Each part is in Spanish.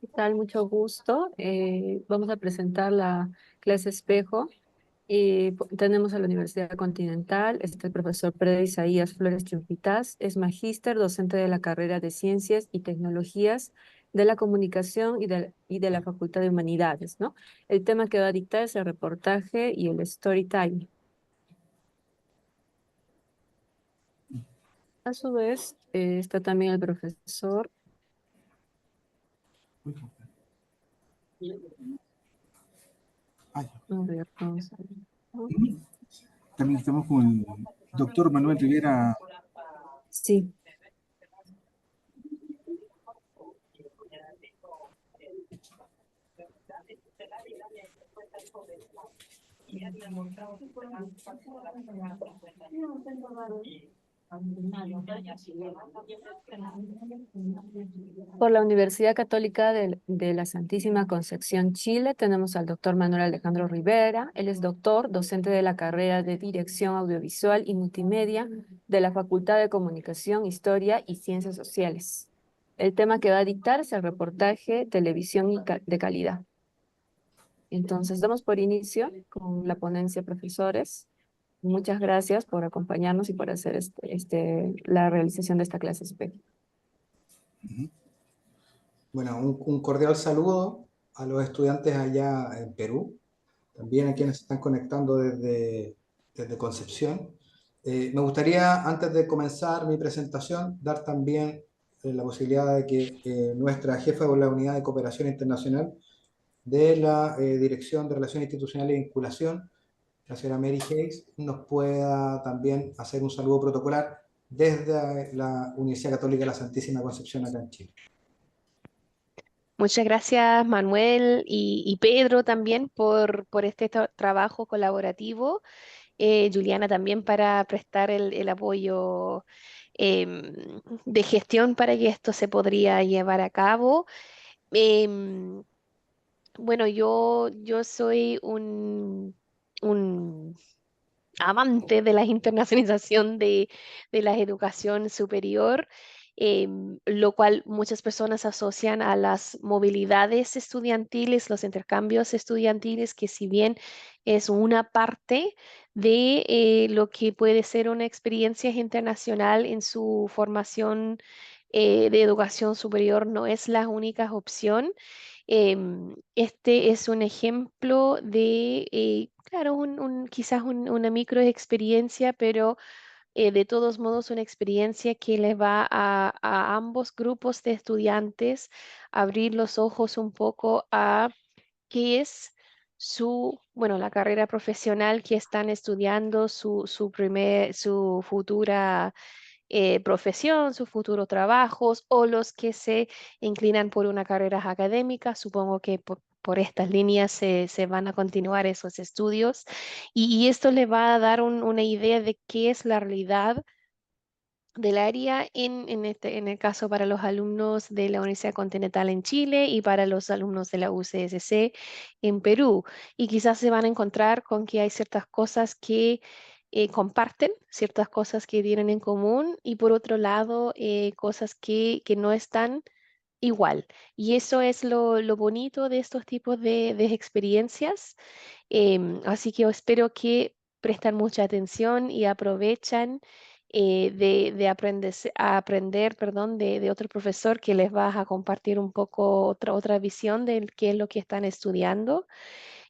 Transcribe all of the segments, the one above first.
¿Qué tal? Mucho gusto. Vamos a presentar la clase espejo. Tenemos a la Universidad Continental, está el profesor Pedro Isaías Flores Triunfitas, es magíster, docente de la carrera de Ciencias y Tecnologías de la Comunicación y de la Facultad de Humanidades, ¿no? El tema que va a dictar es el reportaje y el story time. A su vez, está también el profesor. Ah, ya. A ver, vamos a ver, ¿no? También estamos con el doctor Manuel Rivera. Sí. Por la Universidad Católica de la Santísima Concepción, Chile, tenemos al doctor Manuel Alejandro Rivera. Él es doctor, docente de la carrera de Dirección Audiovisual y Multimedia de la Facultad de Comunicación, Historia y Ciencias Sociales. El tema que va a dictar es el reportaje Televisión de calidad. Entonces, damos por inicio con la ponencia, profesores. Muchas gracias por acompañarnos y por hacer la realización de esta clase espejo. Bueno, un cordial saludo a los estudiantes allá en Perú, también a quienes se están conectando desde Concepción. Me gustaría, antes de comenzar mi presentación, dar también la posibilidad de que nuestra jefa de la Unidad de Cooperación Internacional de la Dirección de Relaciones Institucionales y Vinculación, la señora Mary Hayes, nos pueda también hacer un saludo protocolar desde la Universidad Católica de la Santísima Concepción acá en Chile. Muchas gracias, Manuel y Pedro también por este trabajo colaborativo. Juliana también para prestar el apoyo em, de gestión para que esto se podría llevar a cabo. Em, bueno, yo soy un amante de la internacionalización de la educación superior, lo cual muchas personas asocian a las movilidades estudiantiles, los intercambios estudiantiles, que si bien es una parte de lo que puede ser una experiencia internacional en su formación de educación superior, no es la única opción. Este es un ejemplo de, claro, quizás una micro experiencia, pero de todos modos una experiencia que les va a ambos grupos de estudiantes abrir los ojos un poco a qué es bueno, la carrera profesional que están estudiando, su futura profesión, sus futuros trabajos, o los que se inclinan por una carrera académica. Supongo que por estas líneas se van a continuar esos estudios y esto le va a dar una idea de qué es la realidad del área en el caso para los alumnos de la Universidad Continental en Chile y para los alumnos de la UCSC en Perú. Y quizás se van a encontrar con que hay ciertas cosas que comparten, ciertas cosas que tienen en común y por otro lado, cosas que no están igual. Y eso es lo bonito de estos tipos de experiencias. Así que yo espero que prestan mucha atención y aprovechan de aprender, perdón, de otro profesor que les va a compartir un poco otra visión de qué es lo que están estudiando.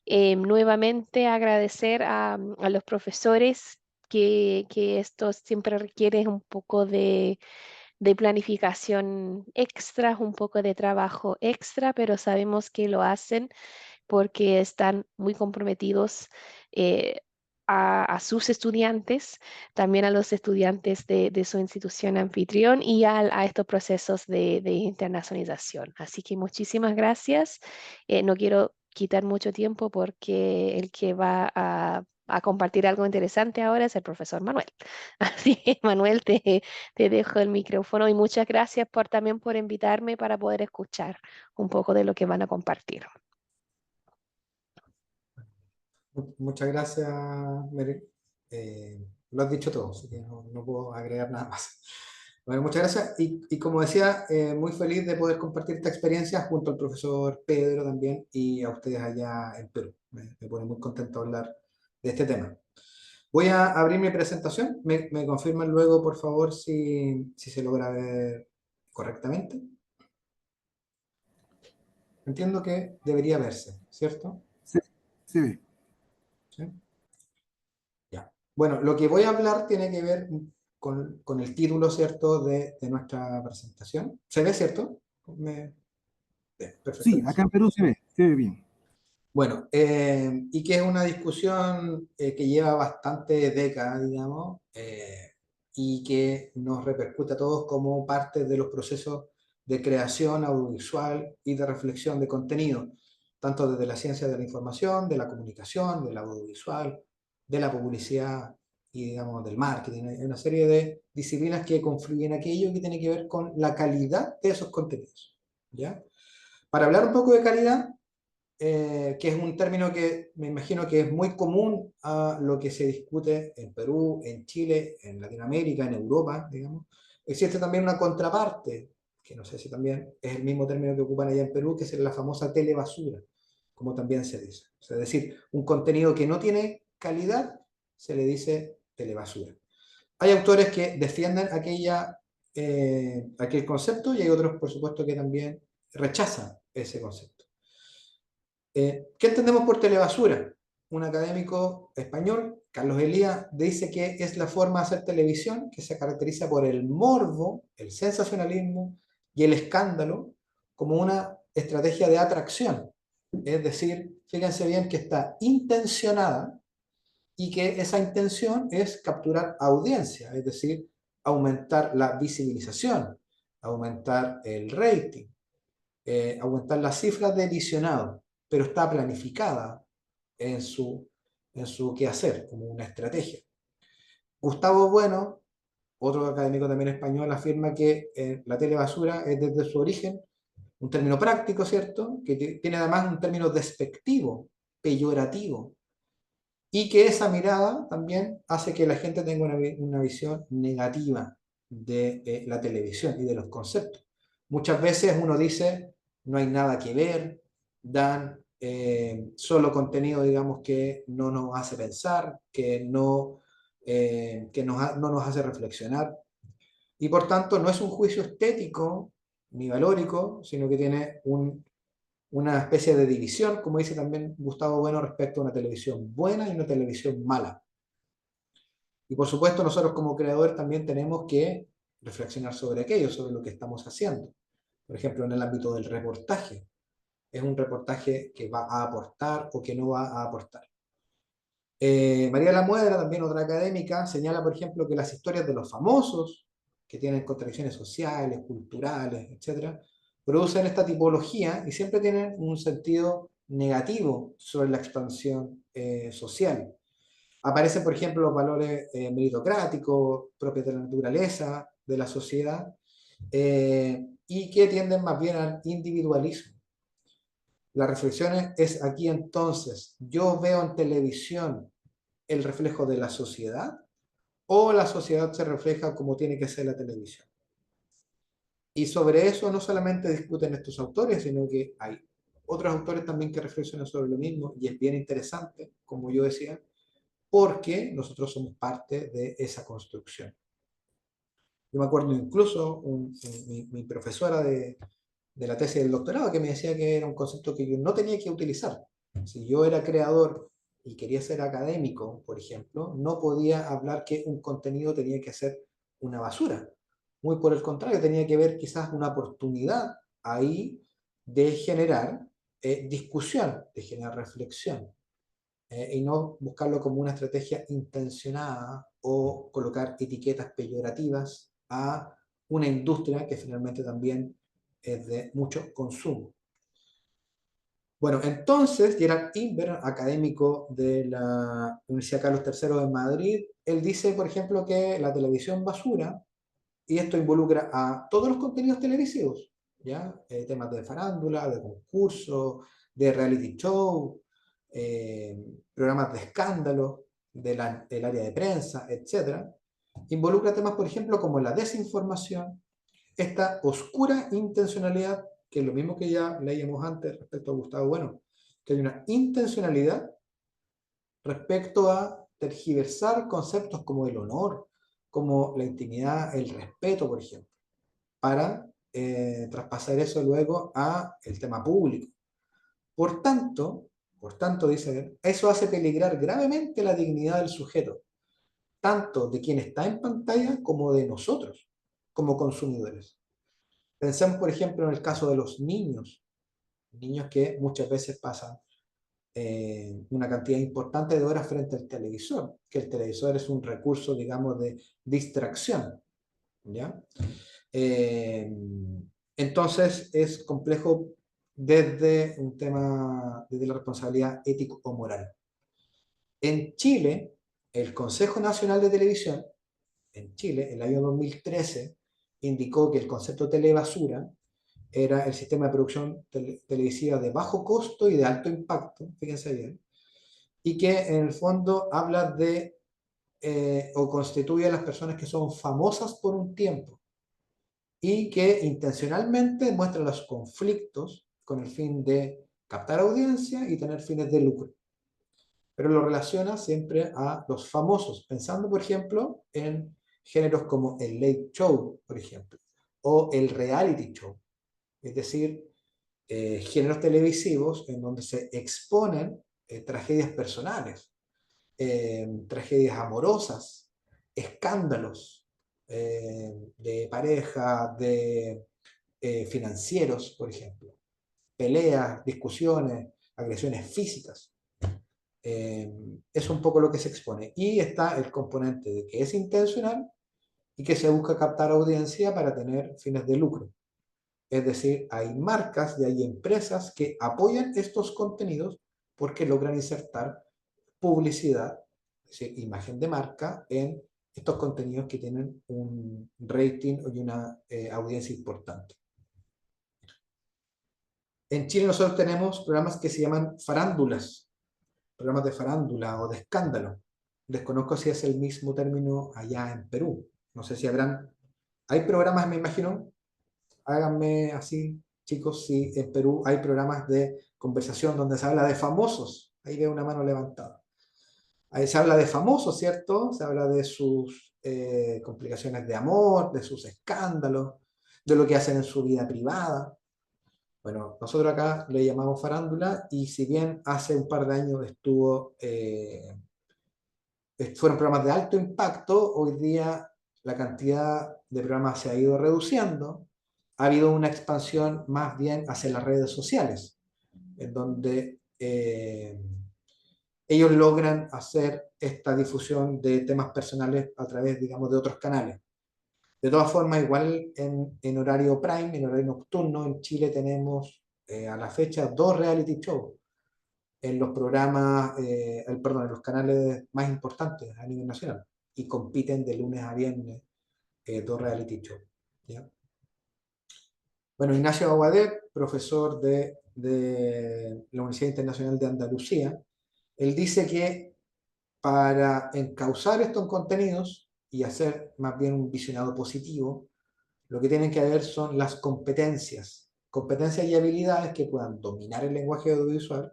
Nuevamente agradecer a los profesores que esto siempre requiere un poco de planificación extra, un poco de trabajo extra, pero sabemos que lo hacen porque están muy comprometidos eh, a sus estudiantes, también a los estudiantes de su institución anfitrión y a estos procesos de internacionalización. Así que muchísimas gracias. No quiero quitar mucho tiempo porque el que va a compartir algo interesante ahora es el profesor Manuel. Así que, Manuel, te dejo el micrófono y muchas gracias también por invitarme para poder escuchar un poco de lo que van a compartir. Muchas gracias, Mary. Lo has dicho todo, así que no puedo agregar nada más. Bueno, muchas gracias. Y como decía, muy feliz de poder compartir esta experiencia junto al profesor Pedro también y a ustedes allá en Perú. Me pone muy contento hablar de este tema. Voy a abrir mi presentación. Me confirman luego, por favor, si se logra ver correctamente. Entiendo que debería verse, ¿cierto? Sí, sí, ve. ¿Sí? Ya. Bueno, lo que voy a hablar tiene que ver con el título, ¿cierto?, de nuestra presentación. ¿Se ve, cierto? Bien, perfecto. Sí, acá en Perú se ve bien. Bueno, y que es una discusión que lleva bastante décadas, digamos, y que nos repercute a todos como parte de los procesos de creación audiovisual y de reflexión de contenido, tanto desde la ciencia de la información, de la comunicación, del audiovisual, de la publicidad y, digamos, del marketing. Hay una serie de disciplinas que confluyen aquello que tiene que ver con la calidad de esos contenidos, ¿ya? Para hablar un poco de calidad, que es un término que me imagino que es muy común a lo que se discute en Perú, en Chile, en Latinoamérica, en Europa, digamos. Existe también una contraparte, que no sé si también es el mismo término que ocupan allá en Perú, que es la famosa telebasura, como también se dice. O sea, es decir, un contenido que no tiene calidad se le dice telebasura. Hay autores que defienden aquel concepto y hay otros, por supuesto, que también rechazan ese concepto. ¿Qué entendemos por telebasura? Un académico español, Carlos Elías, dice que es la forma de hacer televisión que se caracteriza por el morbo, el sensacionalismo y el escándalo como una estrategia de atracción. Es decir, fíjense bien que está intencionada y que esa intención es capturar audiencia, es decir, aumentar la visibilización, aumentar el rating, aumentar las cifras de visionado, pero está planificada en su quehacer, como una estrategia. Gustavo Bueno, otro académico también español, afirma que la telebasura es desde su origen un término práctico, ¿cierto? Que tiene además un término despectivo, peyorativo, y que esa mirada también hace que la gente tenga una visión negativa de la televisión y de los conceptos. Muchas veces uno dice, no hay nada que ver, dan solo contenido, digamos, que no nos hace pensar, no nos hace reflexionar, y por tanto no es un juicio estético ni valórico, sino que tiene una especie de división, como dice también Gustavo Bueno, respecto a una televisión buena y una televisión mala. Y por supuesto nosotros como creadores también tenemos que reflexionar sobre aquello, sobre lo que estamos haciendo. Por ejemplo, en el ámbito del reportaje. ¿Es un reportaje que va a aportar o que no va a aportar? María Lamuedra, también otra académica, señala, por ejemplo, que las historias de los famosos, que tienen contradicciones sociales, culturales, etc., producen esta tipología y siempre tienen un sentido negativo sobre la expansión social. Aparecen, por ejemplo, los valores meritocráticos, propios de la naturaleza, de la sociedad, y que tienden más bien al individualismo. La reflexión es aquí entonces, ¿yo veo en televisión el reflejo de la sociedad o la sociedad se refleja como tiene que ser la televisión? Y sobre eso no solamente discuten estos autores, sino que hay otros autores también que reflexionan sobre lo mismo y es bien interesante, como yo decía, porque nosotros somos parte de esa construcción. Yo me acuerdo incluso mi profesora de la tesis del doctorado que me decía que era un concepto que yo no tenía que utilizar. Si yo era creador y quería ser académico, por ejemplo, no podía hablar que un contenido tenía que ser una basura. Muy por el contrario, tenía que ver quizás una oportunidad ahí de generar discusión, de generar reflexión, y no buscarlo como una estrategia intencionada o colocar etiquetas peyorativas a una industria que finalmente también es de mucho consumo. Bueno, entonces, Gerard Inver, académico de la Universidad Carlos III de Madrid, él dice, por ejemplo, que la televisión basura, y esto involucra a todos los contenidos televisivos, ¿ya? Temas de farándula, de concurso, de reality show, programas de escándalo, del área de prensa, etc. Involucra temas, por ejemplo, como la desinformación, esta oscura intencionalidad, que es lo mismo que ya leíamos antes respecto a Gustavo Bueno, que hay una intencionalidad respecto a tergiversar conceptos como el honor, como la intimidad, el respeto, por ejemplo, para traspasar eso luego a el tema público. Por tanto, dice él, eso hace peligrar gravemente la dignidad del sujeto, tanto de quien está en pantalla como de nosotros, como consumidores. Pensemos, por ejemplo, en el caso de los niños que muchas veces pasan una cantidad importante de horas frente al televisor, que el televisor es un recurso, digamos, de distracción, ¿ya? Entonces es complejo desde un tema, desde la responsabilidad ético o moral. En Chile, el Consejo Nacional de Televisión, en Chile, en el año 2013, indicó que el concepto telebasura era el sistema de producción televisiva de bajo costo y de alto impacto, fíjense bien, y que en el fondo habla de o constituye a las personas que son famosas por un tiempo y que intencionalmente muestran los conflictos con el fin de captar audiencia y tener fines de lucro. Pero lo relaciona siempre a los famosos, pensando, por ejemplo, en géneros como el late show, por ejemplo, o el reality show, es decir, géneros televisivos en donde se exponen tragedias personales, tragedias amorosas, escándalos de pareja, de financieros, por ejemplo, peleas, discusiones, agresiones físicas. Es un poco lo que se expone. Y está el componente de que es intencional y que se busca captar audiencia para tener fines de lucro. Es decir, hay marcas y hay empresas que apoyan estos contenidos porque logran insertar publicidad, es decir, imagen de marca, en estos contenidos que tienen un rating y una audiencia importante. En Chile nosotros tenemos programas que se llaman farándulas, programas de farándula o de escándalo. Desconozco si es el mismo término allá en Perú. No sé si habrán... Hay programas, me imagino, háganme así, chicos, si en Perú hay programas de conversación donde se habla de famosos. Ahí veo una mano levantada. Ahí se habla de famosos, ¿cierto? Se habla de sus complicaciones de amor, de sus escándalos, de lo que hacen en su vida privada. Bueno, nosotros acá le llamamos farándula y si bien hace un par de años fueron programas de alto impacto, hoy día la cantidad de programas se ha ido reduciendo. Ha habido una expansión más bien hacia las redes sociales, en donde ellos logran hacer esta difusión de temas personales a través, digamos, de otros canales. De todas formas, igual en horario prime, en horario nocturno, en Chile tenemos a la fecha 2 reality shows en los programas, perdón, en los canales más importantes a nivel nacional y compiten de lunes a viernes 2 reality shows. ¿Ya? Bueno, Ignacio Aguader, profesor de la Universidad Internacional de Andalucía, él dice que para encauzar estos contenidos y hacer más bien un visionado positivo, lo que tienen que haber son las competencias y habilidades que puedan dominar el lenguaje audiovisual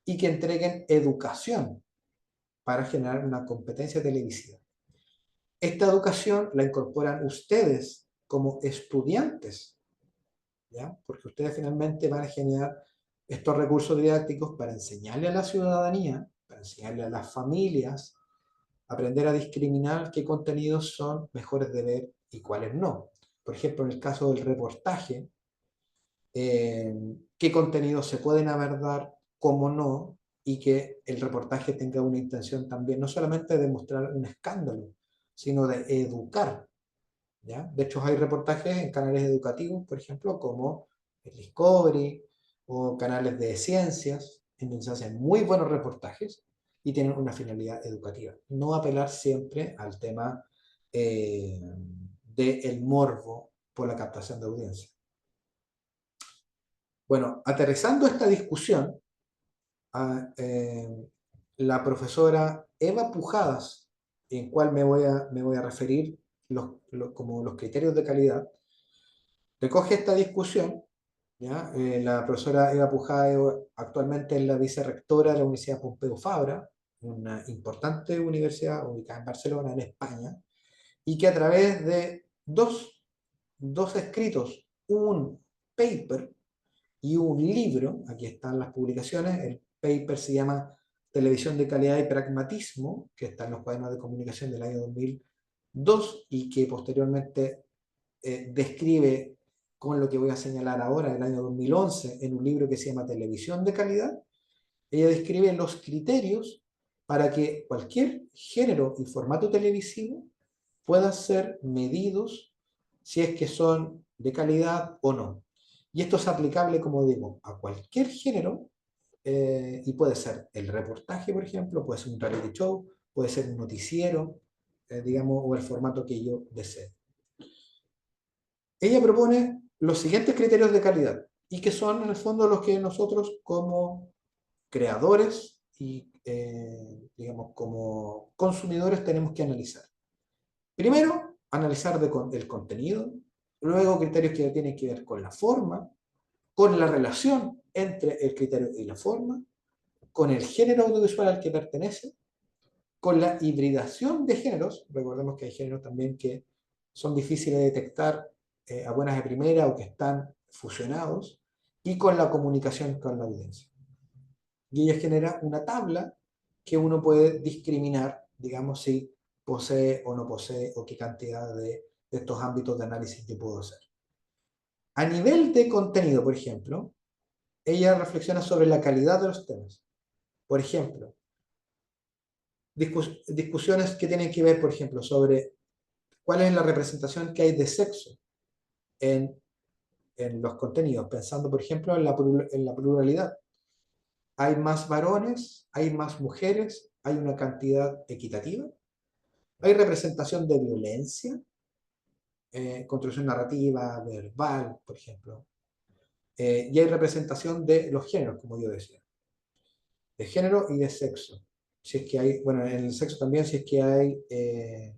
y que entreguen educación para generar una competencia televisiva. Esta educación la incorporan ustedes como estudiantes, ¿ya? Porque ustedes finalmente van a generar estos recursos didácticos para enseñarle a la ciudadanía, para enseñarle a las familias, aprender a discriminar qué contenidos son mejores de ver y cuáles no. Por ejemplo, en el caso del reportaje, qué contenidos se pueden abordar, cómo no, y que el reportaje tenga una intención también, no solamente de mostrar un escándalo, sino de educar, ¿ya? De hecho, hay reportajes en canales educativos, por ejemplo, como el Discovery o canales de ciencias, en donde se hacen muy buenos reportajes y tienen una finalidad educativa. No apelar siempre al tema del morbo por la captación de audiencia. Bueno, aterrizando esta discusión, la profesora Eva Pujadas en cual me voy a referir como los criterios de calidad, recoge esta discusión, ¿ya? La profesora Eva Pujayo actualmente es la vicerrectora de la Universidad Pompeu Fabra, una importante universidad ubicada en Barcelona, en España, y que a través de dos escritos, un paper y un libro, aquí están las publicaciones, el paper se llama Televisión de calidad y pragmatismo, que está en los cuadernos de comunicación del año 2002 y que posteriormente describe con lo que voy a señalar ahora, el año 2011, en un libro que se llama Televisión de calidad. Ella describe los criterios para que cualquier género y formato televisivo pueda ser medidos si es que son de calidad o no. Y esto es aplicable, como digo, a cualquier género, y puede ser el reportaje, por ejemplo, puede ser un reality show, puede ser un noticiero, digamos, o el formato que yo desee. Ella propone los siguientes criterios de calidad y que son en el fondo los que nosotros como creadores y digamos como consumidores tenemos que analizar. Primero, analizar el contenido, luego criterios que tienen que ver con la forma, con la relación entre el criterio y la forma, con el género audiovisual al que pertenece, con la hibridación de géneros, recordemos que hay géneros también que son difíciles de detectar a buenas de primera o que están fusionados, y con la comunicación con la audiencia. Y ella genera una tabla que uno puede discriminar, digamos, si posee o no posee o qué cantidad de estos ámbitos de análisis yo puedo hacer. A nivel de contenido, por ejemplo, ella reflexiona sobre la calidad de los temas. Por ejemplo, discusiones que tienen que ver, por ejemplo, sobre cuál es la representación que hay de sexo en, en los contenidos, pensando, por ejemplo, en la pluralidad. ¿Hay más varones? ¿Hay más mujeres? ¿Hay una cantidad equitativa? ¿Hay representación de violencia? Construcción narrativa, verbal, por ejemplo. Y hay representación de los géneros, como yo decía. De género y de sexo. Si es que hay, bueno, en el sexo también, si es que hay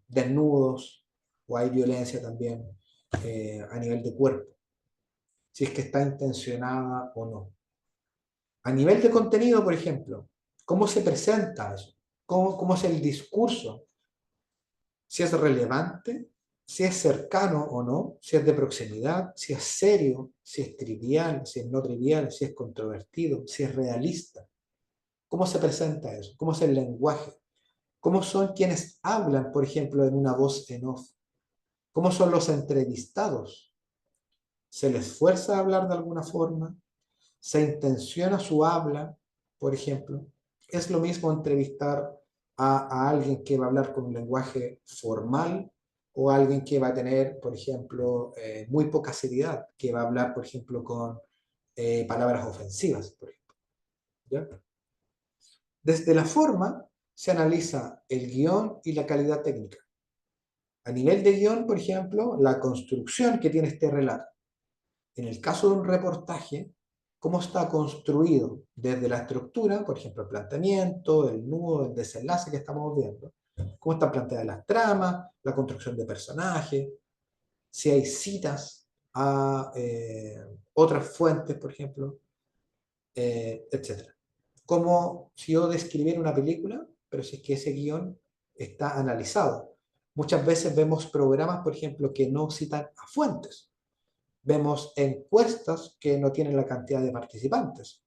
desnudos o hay violencia también a nivel de cuerpo. Si es que está intencionada o no. A nivel de contenido, por ejemplo, ¿cómo se presenta eso? ¿Cómo es el discurso? Si es relevante, si es cercano o no, si es de proximidad, si es serio, si es trivial, si es no trivial, si es controvertido, si es realista. ¿Cómo se presenta eso? ¿Cómo es el lenguaje? ¿Cómo son quienes hablan, por ejemplo, en una voz en off? ¿Cómo son los entrevistados? ¿Se les fuerza a hablar de alguna forma? ¿Se intenciona su habla, por ejemplo? ¿Es lo mismo entrevistar a alguien que va a hablar con un lenguaje formal o a alguien que va a tener, por ejemplo, muy poca seriedad, que va a hablar, por ejemplo, con palabras ofensivas, por ejemplo? ¿Ya? Desde la forma se analiza el guión y la calidad técnica. A nivel de guión, por ejemplo, la construcción que tiene este relato. En el caso de un reportaje, cómo está construido desde la estructura, por ejemplo, el planteamiento, el nudo, el desenlace que estamos viendo, cómo están planteadas las tramas, la construcción de personajes, si hay citas a otras fuentes, por ejemplo, etc. Como si yo describiera una película, pero si es que ese guión está analizado. Muchas veces vemos programas, por ejemplo, que no citan a fuentes. Vemos encuestas que no tienen la cantidad de participantes.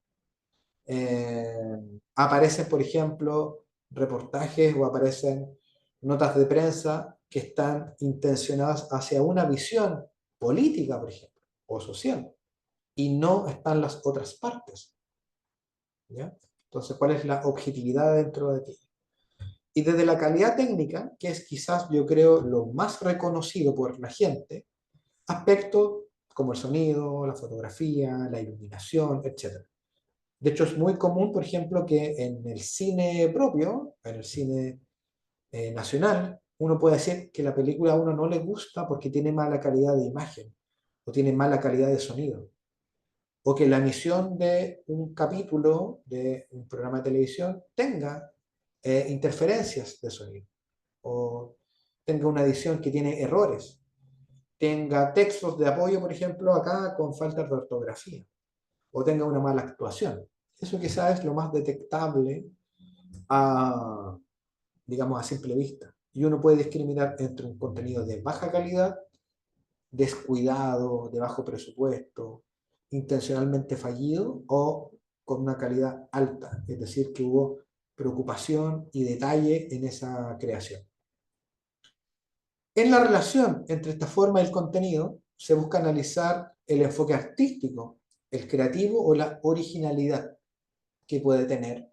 Aparecen, por ejemplo, reportajes o aparecen notas de prensa que están intencionadas hacia una visión política, por ejemplo, o social, y no están las otras partes. ¿Ya? Entonces, ¿cuál es la objetividad dentro de ti? Y desde la calidad técnica, que es quizás, yo creo, lo más reconocido por la gente, aspectos como el sonido, la fotografía, la iluminación, etc. De hecho, es muy común, por ejemplo, que en el cine propio, en el cine nacional, uno puede decir que la película a uno no le gusta porque tiene mala calidad de imagen o tiene mala calidad de sonido. O que la emisión de un capítulo de un programa de televisión tenga interferencias de sonido. o tenga una edición que tiene errores, tenga textos de apoyo, por ejemplo, acá con falta de ortografía, o tenga una mala actuación. Eso quizás es lo más detectable a, digamos, a simple vista. Y uno puede discriminar entre un contenido de baja calidad, descuidado, de bajo presupuesto, intencionalmente fallido o con una calidad alta, es decir, que hubo preocupación y detalle en esa creación. En la relación entre esta forma y el contenido, se busca analizar el enfoque artístico, el creativo o la originalidad que puede tener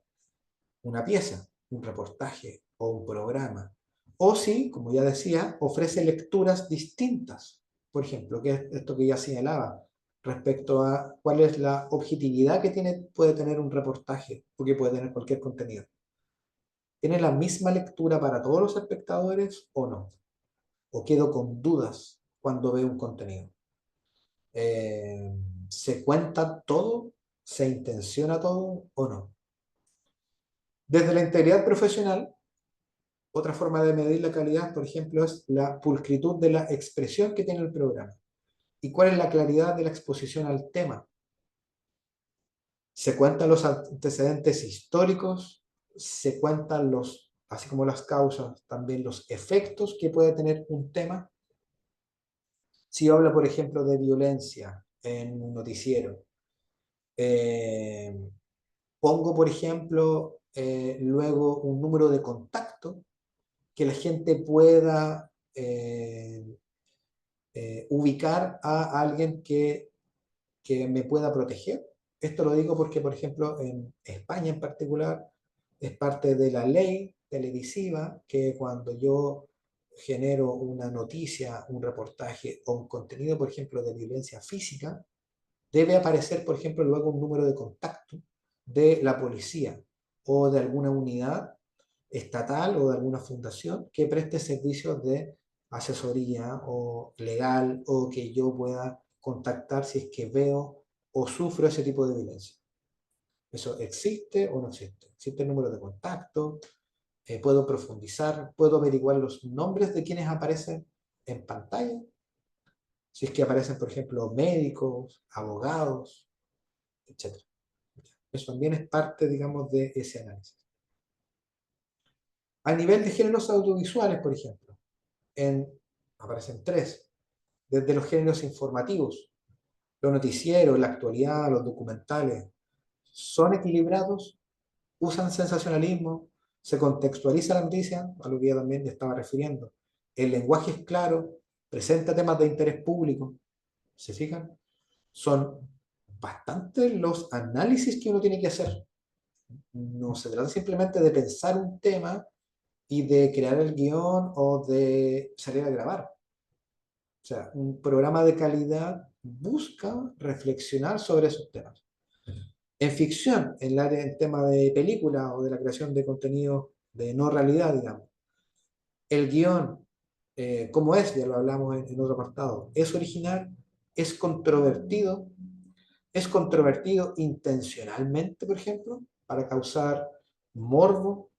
una pieza, un reportaje o un programa. O si, como ya decía, ofrece lecturas distintas. Por ejemplo, que es esto que ya señalaba, respecto a cuál es la objetividad que puede tener un reportaje o que puede tener cualquier contenido. ¿Tiene la misma lectura para todos los espectadores o no? ¿O quedo con dudas cuando veo un contenido? ¿Se cuenta todo? ¿Se intenciona todo o no? Desde la integridad profesional, otra forma de medir la calidad, por ejemplo, es la pulcritud de la expresión que tiene el programa. ¿Y cuál es la claridad de la exposición al tema? ¿Se cuentan los antecedentes históricos? ¿Se cuentan los, así como las causas, también los efectos que puede tener un tema? Si habla, por ejemplo, de violencia en un noticiero, eh, pongo, por ejemplo, luego un número de contacto que la gente pueda ubicar a alguien que me pueda proteger. Esto lo digo porque, por ejemplo, en España en particular, es parte de la ley televisiva que cuando yo genero una noticia, un reportaje o un contenido, por ejemplo, de violencia física, debe aparecer, por ejemplo, luego un número de contacto de la policía o de alguna unidad estatal o de alguna fundación que preste servicios de asesoría o legal o que yo pueda contactar si es que veo o sufro ese tipo de violencia. ¿Eso existe o no existe? ¿Existe el número de contacto? ¿Puedo profundizar? ¿Puedo averiguar los nombres de quienes aparecen en pantalla? Si es que aparecen, por ejemplo, médicos, abogados, etc. Eso también es parte, digamos, de ese análisis. A nivel de géneros audiovisuales, por ejemplo, aparecen tres, desde los géneros informativos, los noticieros, la actualidad, los documentales, son equilibrados, usan sensacionalismo, se contextualiza la noticia, a lo que ya también le estaba refiriendo. El lenguaje es claro, presenta temas de interés público, ¿se fijan? Son bastantes los análisis que uno tiene que hacer. No se trata simplemente de pensar un tema y de crear el guión o de salir a grabar. O sea, un programa de calidad busca reflexionar sobre esos temas. En ficción, en el tema de película o de la creación de contenido de no realidad, digamos, el guión, como es, ya lo hablamos en otro apartado, es original, es controvertido intencionalmente, por ejemplo, para causar morbo,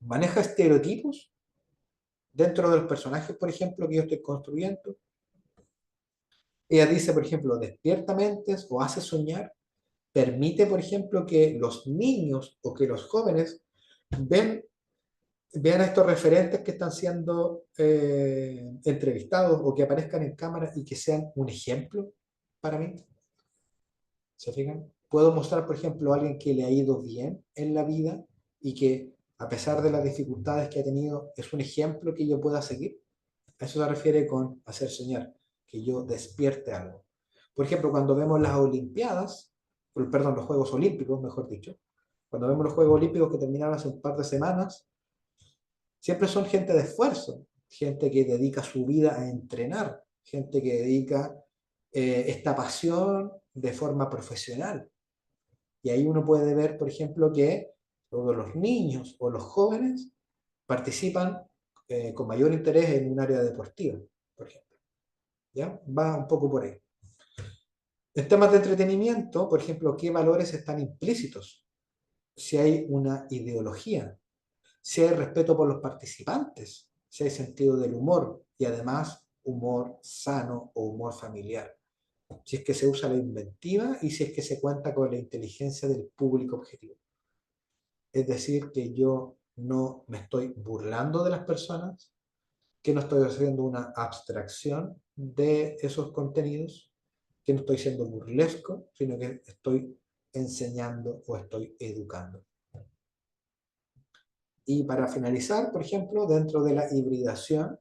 maneja estereotipos dentro de los personajes, por ejemplo, que yo estoy construyendo. Ella dice, por ejemplo, despierta mentes o hace soñar, permite, por ejemplo, que los niños o que los jóvenes vean a estos referentes que están siendo entrevistados o que aparezcan en cámara y que sean un ejemplo para mí. ¿Se fijan? Puedo mostrar, por ejemplo, a alguien que le ha ido bien en la vida y que, a pesar de las dificultades que ha tenido, es un ejemplo que yo pueda seguir. A eso se refiere con hacer soñar, que yo despierte algo. Por ejemplo, cuando vemos las Olimpiadas, perdón, los Juegos Olímpicos, mejor dicho, cuando vemos los Juegos Olímpicos que terminaron hace un par de semanas, siempre son gente de esfuerzo, gente que dedica su vida a entrenar, gente que dedica esta pasión de forma profesional. Y ahí uno puede ver, por ejemplo, que todos los niños o los jóvenes participan con mayor interés en un área deportiva, por ejemplo. ¿Ya? Va un poco por ahí. En temas de entretenimiento, por ejemplo, ¿qué valores están implícitos? Si hay una ideología, si hay respeto por los participantes, si hay sentido del humor y además humor sano o humor familiar, si es que se usa la inventiva y si es que se cuenta con la inteligencia del público objetivo. Es decir, que yo no me estoy burlando de las personas, que no estoy haciendo una abstracción de esos contenidos, que no estoy siendo burlesco, sino que estoy enseñando o estoy educando. Y para finalizar, por ejemplo, dentro de la hibridación,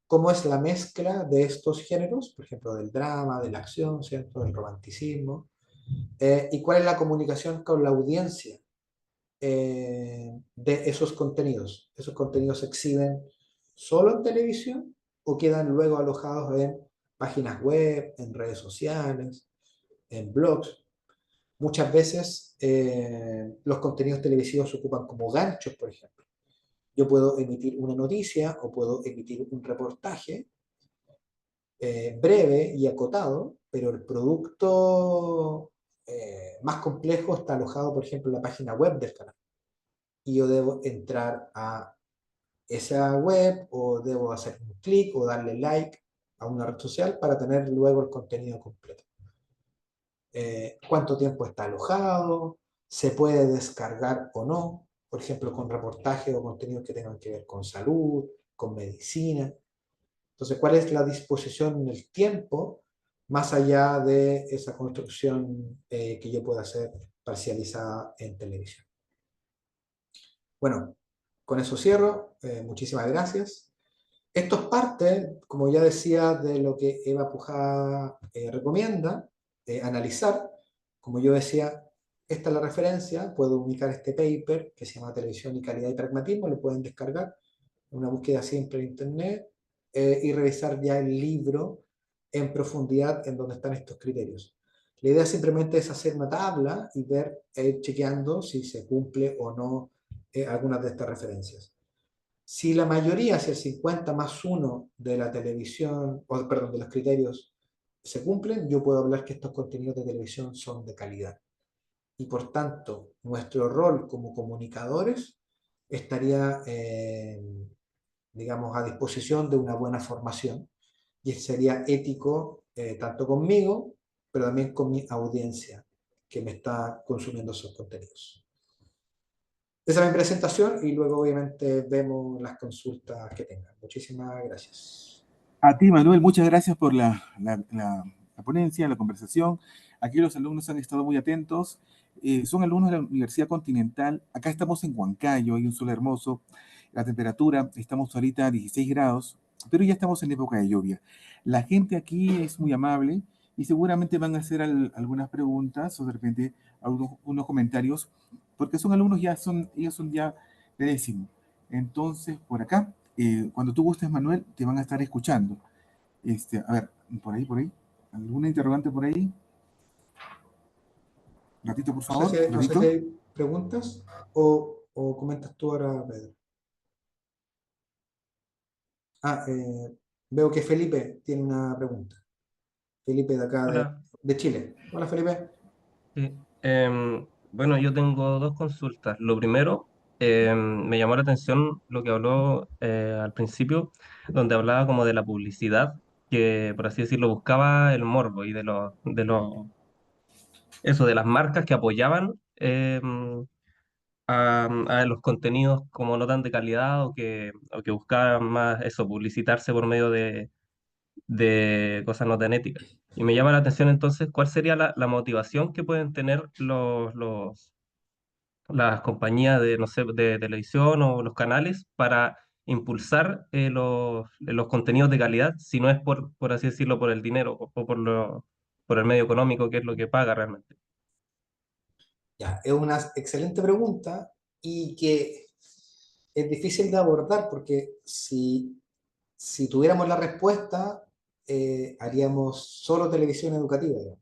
¿cómo es la mezcla de estos géneros? Por ejemplo, del drama, de la acción, ¿cierto? Del romanticismo. ¿Y cuál es la comunicación con la audiencia de esos contenidos? ¿Esos contenidos se exhiben solo en televisión o quedan luego alojados en páginas web, en redes sociales, en blogs? Muchas veces los contenidos televisivos se ocupan como ganchos, por ejemplo. Yo puedo emitir una noticia o puedo emitir un reportaje breve y acotado, pero el producto más complejo está alojado, por ejemplo, en la página web del canal. Y yo debo entrar a esa web o debo hacer un clic o darle like a una red social para tener luego el contenido completo. ¿Cuánto tiempo está alojado? ¿Se puede descargar o no? Por ejemplo, con reportajes o contenidos que tengan que ver con salud, con medicina. Entonces, ¿cuál es la disposición en el tiempo más allá de esa construcción que yo pueda hacer parcializada en televisión? Bueno, con eso cierro. Muchísimas gracias. Esto es parte, como ya decía, de lo que Eva Pujada recomienda, analizar. Como yo decía, esta es la referencia. Puedo ubicar este paper que se llama Televisión y Calidad y Pragmatismo. Lo pueden descargar. Una búsqueda simple en Internet y revisar ya el libro en profundidad en donde están estos criterios. La idea simplemente es hacer una tabla y ver, ir chequeando si se cumple o no algunas de estas referencias. Si la mayoría, si el 50 más 1 de la televisión, o perdón, de los criterios se cumplen, yo puedo hablar que estos contenidos de televisión son de calidad. Y por tanto, nuestro rol como comunicadores estaría digamos, a disposición de una buena formación y sería ético tanto conmigo, pero también con mi audiencia que me está consumiendo esos contenidos. Esa es mi presentación y luego obviamente vemos las consultas que tengan. Muchísimas gracias. A ti, Manuel, muchas gracias por la ponencia, la conversación. Aquí los alumnos han estado muy atentos. Son alumnos de la Universidad Continental. Acá estamos en Huancayo, hay un sol hermoso. La temperatura, estamos ahorita a 16 grados, pero ya estamos en época de lluvia. La gente aquí es muy amable y seguramente van a hacer algunas preguntas o de repente unos comentarios, porque son alumnos ellos son ya de décimo. Entonces, por acá, cuando tú gustes, Manuel, te van a estar escuchando. A ver, por ahí. ¿Alguna interrogante por ahí? Ratito, por favor. No sé Ratito. si hay preguntas o comentas tú ahora, Pedro. Veo que Felipe tiene una pregunta. Felipe de acá Hola, de Chile. Hola, Felipe. sí. Bueno, yo tengo dos consultas. Lo primero, me llamó la atención lo que habló al principio, donde hablaba como de la publicidad, que por así decirlo buscaba el morbo y eso, de las marcas que apoyaban a los contenidos como no tan de calidad o que buscaban más eso, publicitarse por medio de cosas no tan éticas. Y me llama la atención entonces, ¿cuál sería la motivación que pueden tener las compañías de, no sé, de televisión o los canales para impulsar los contenidos de calidad, si no es por así decirlo, por el dinero o por el medio económico, que es lo que paga realmente? Ya, es una excelente pregunta y que es difícil de abordar porque si tuviéramos la respuesta, haríamos solo televisión educativa, digamos.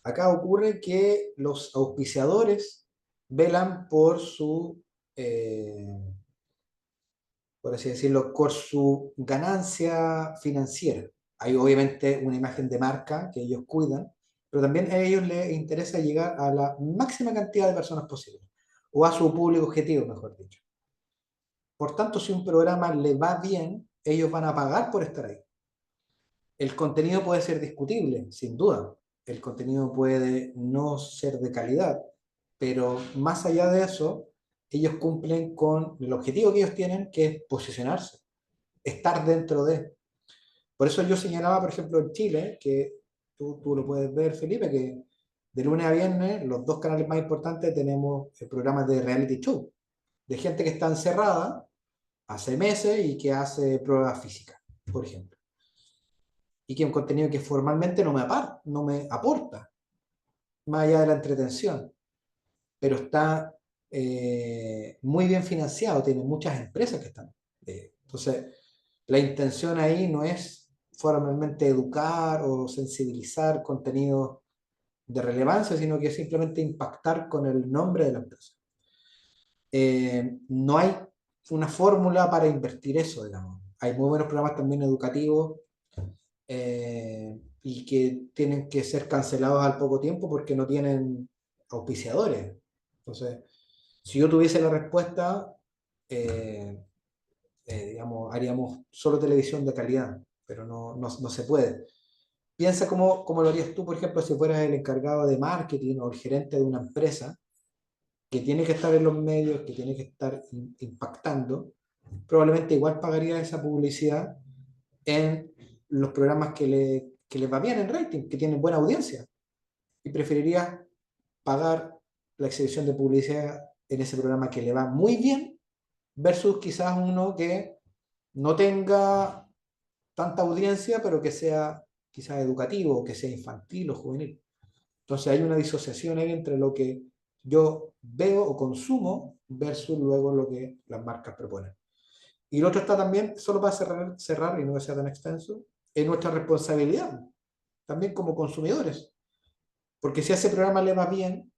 Acá ocurre que los auspiciadores velan por así decirlo, por su ganancia financiera. Hay obviamente una imagen de marca que ellos cuidan, pero también a ellos les interesa llegar a la máxima cantidad de personas posible, o a su público objetivo, mejor dicho. Por tanto, si un programa le va bien, ellos van a pagar por estar ahí. El contenido puede ser discutible, sin duda. El contenido puede no ser de calidad, pero más allá de eso, ellos cumplen con el objetivo que ellos tienen, que es posicionarse, estar dentro de. Por eso yo señalaba, por ejemplo, en Chile, que tú lo puedes ver, Felipe, que de lunes a viernes, los dos canales más importantes tenemos programas de reality show, de gente que está encerrada hace meses y que hace pruebas físicas, por ejemplo. Y que es un contenido que formalmente no me aporta, más allá de la entretención, pero está muy bien financiado, tiene muchas empresas que están. Entonces, la intención ahí no es formalmente educar o sensibilizar contenidos de relevancia, sino que simplemente impactar con el nombre de la empresa. No hay una fórmula para invertir eso, digamos. Hay muy buenos programas también educativos y que tienen que ser cancelados al poco tiempo porque no tienen auspiciadores. Entonces, si yo tuviese la respuesta, digamos, haríamos solo televisión de calidad, pero no se puede. Piensa cómo lo harías tú, por ejemplo, si fueras el encargado de marketing o el gerente de una empresa que tiene que estar en los medios, que tiene que estar impactando, probablemente igual pagaría esa publicidad en los programas que les va bien en rating, que tienen buena audiencia, y preferiría pagar la exhibición de publicidad en ese programa que le va muy bien versus quizás uno que no tenga tanta audiencia, pero que sea quizás educativo, que sea infantil o juvenil. Entonces hay una disociación ahí entre lo que yo veo o consumo versus luego lo que las marcas proponen. Y lo otro está también, solo para cerrar y no que sea tan extenso, es nuestra responsabilidad, también como consumidores. Porque si a ese programa le va bien,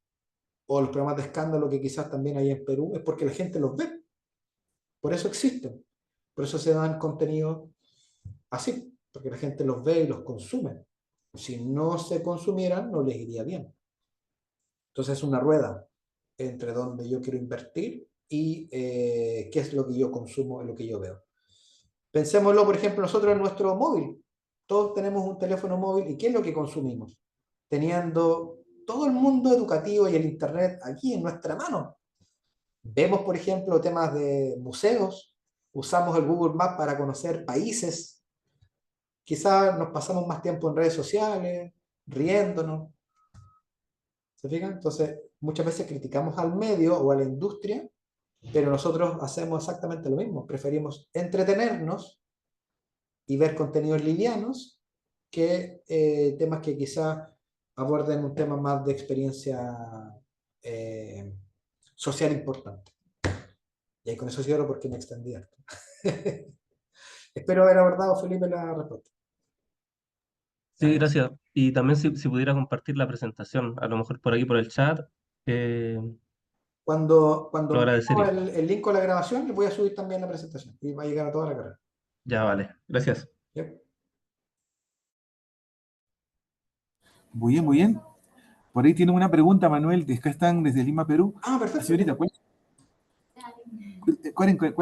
o los programas de escándalo que quizás también hay en Perú, es porque la gente los ve. Por eso existen. Por eso se dan contenidos así, porque la gente los ve y los consume. Si no se consumieran, no les iría bien. Entonces es una rueda entre donde yo quiero invertir y qué es lo que yo consumo, lo que yo veo. Pensémoslo, por ejemplo, nosotros en nuestro móvil. Todos tenemos un teléfono móvil y ¿qué es lo que consumimos? Teniendo todo el mundo educativo y el Internet aquí en nuestra mano. Vemos, por ejemplo, temas de museos, usamos el Google Maps para conocer países, quizás nos pasamos más tiempo en redes sociales, riéndonos. ¿Se fijan? Entonces, muchas veces criticamos al medio o a la industria, pero nosotros hacemos exactamente lo mismo. Preferimos entretenernos y ver contenidos livianos que temas que quizás aborden un tema más de experiencia social importante. Y ahí con eso cierro porque me extendí harto. Espero haber abordado, Felipe, la respuesta. Sí, gracias. Y también si pudiera compartir la presentación, a lo mejor por aquí por el chat, eh, Cuando lo enviemos agradecería. el link con la grabación, le voy a subir también la presentación y va a llegar a toda la carrera. Ya, vale. Gracias. ¿Ya? Muy bien, muy bien. Por ahí tienen una pregunta, Manuel, de acá están desde Lima, Perú. Ah, perfecto. Señorita, ¿cuál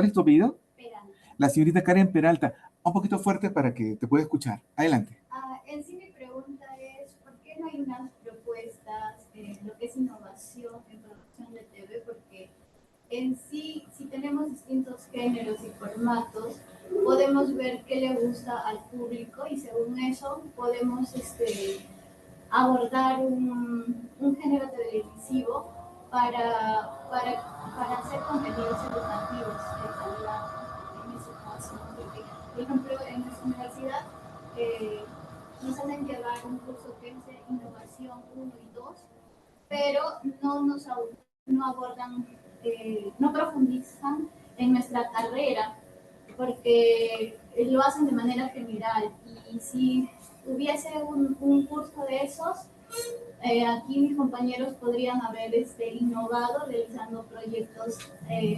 es tu apellido? La señorita Karen Peralta. Un poquito fuerte para que te pueda escuchar. Adelante. En sí mi pregunta es, ¿por qué no hay unas propuestas en lo que es innovación en producción de TV? Porque en sí, si tenemos distintos géneros y formatos, podemos ver qué le gusta al público y según eso podemos abordar un género televisivo para hacer contenidos educativos de calidad en ese caso. Porque, por ejemplo, en nuestra universidad nos hacen llevar un curso que es de innovación 1 y 2, pero no abordan, no profundizan en nuestra carrera, porque lo hacen de manera general. Y si hubiese un curso de esos, aquí mis compañeros podrían haber innovado realizando proyectos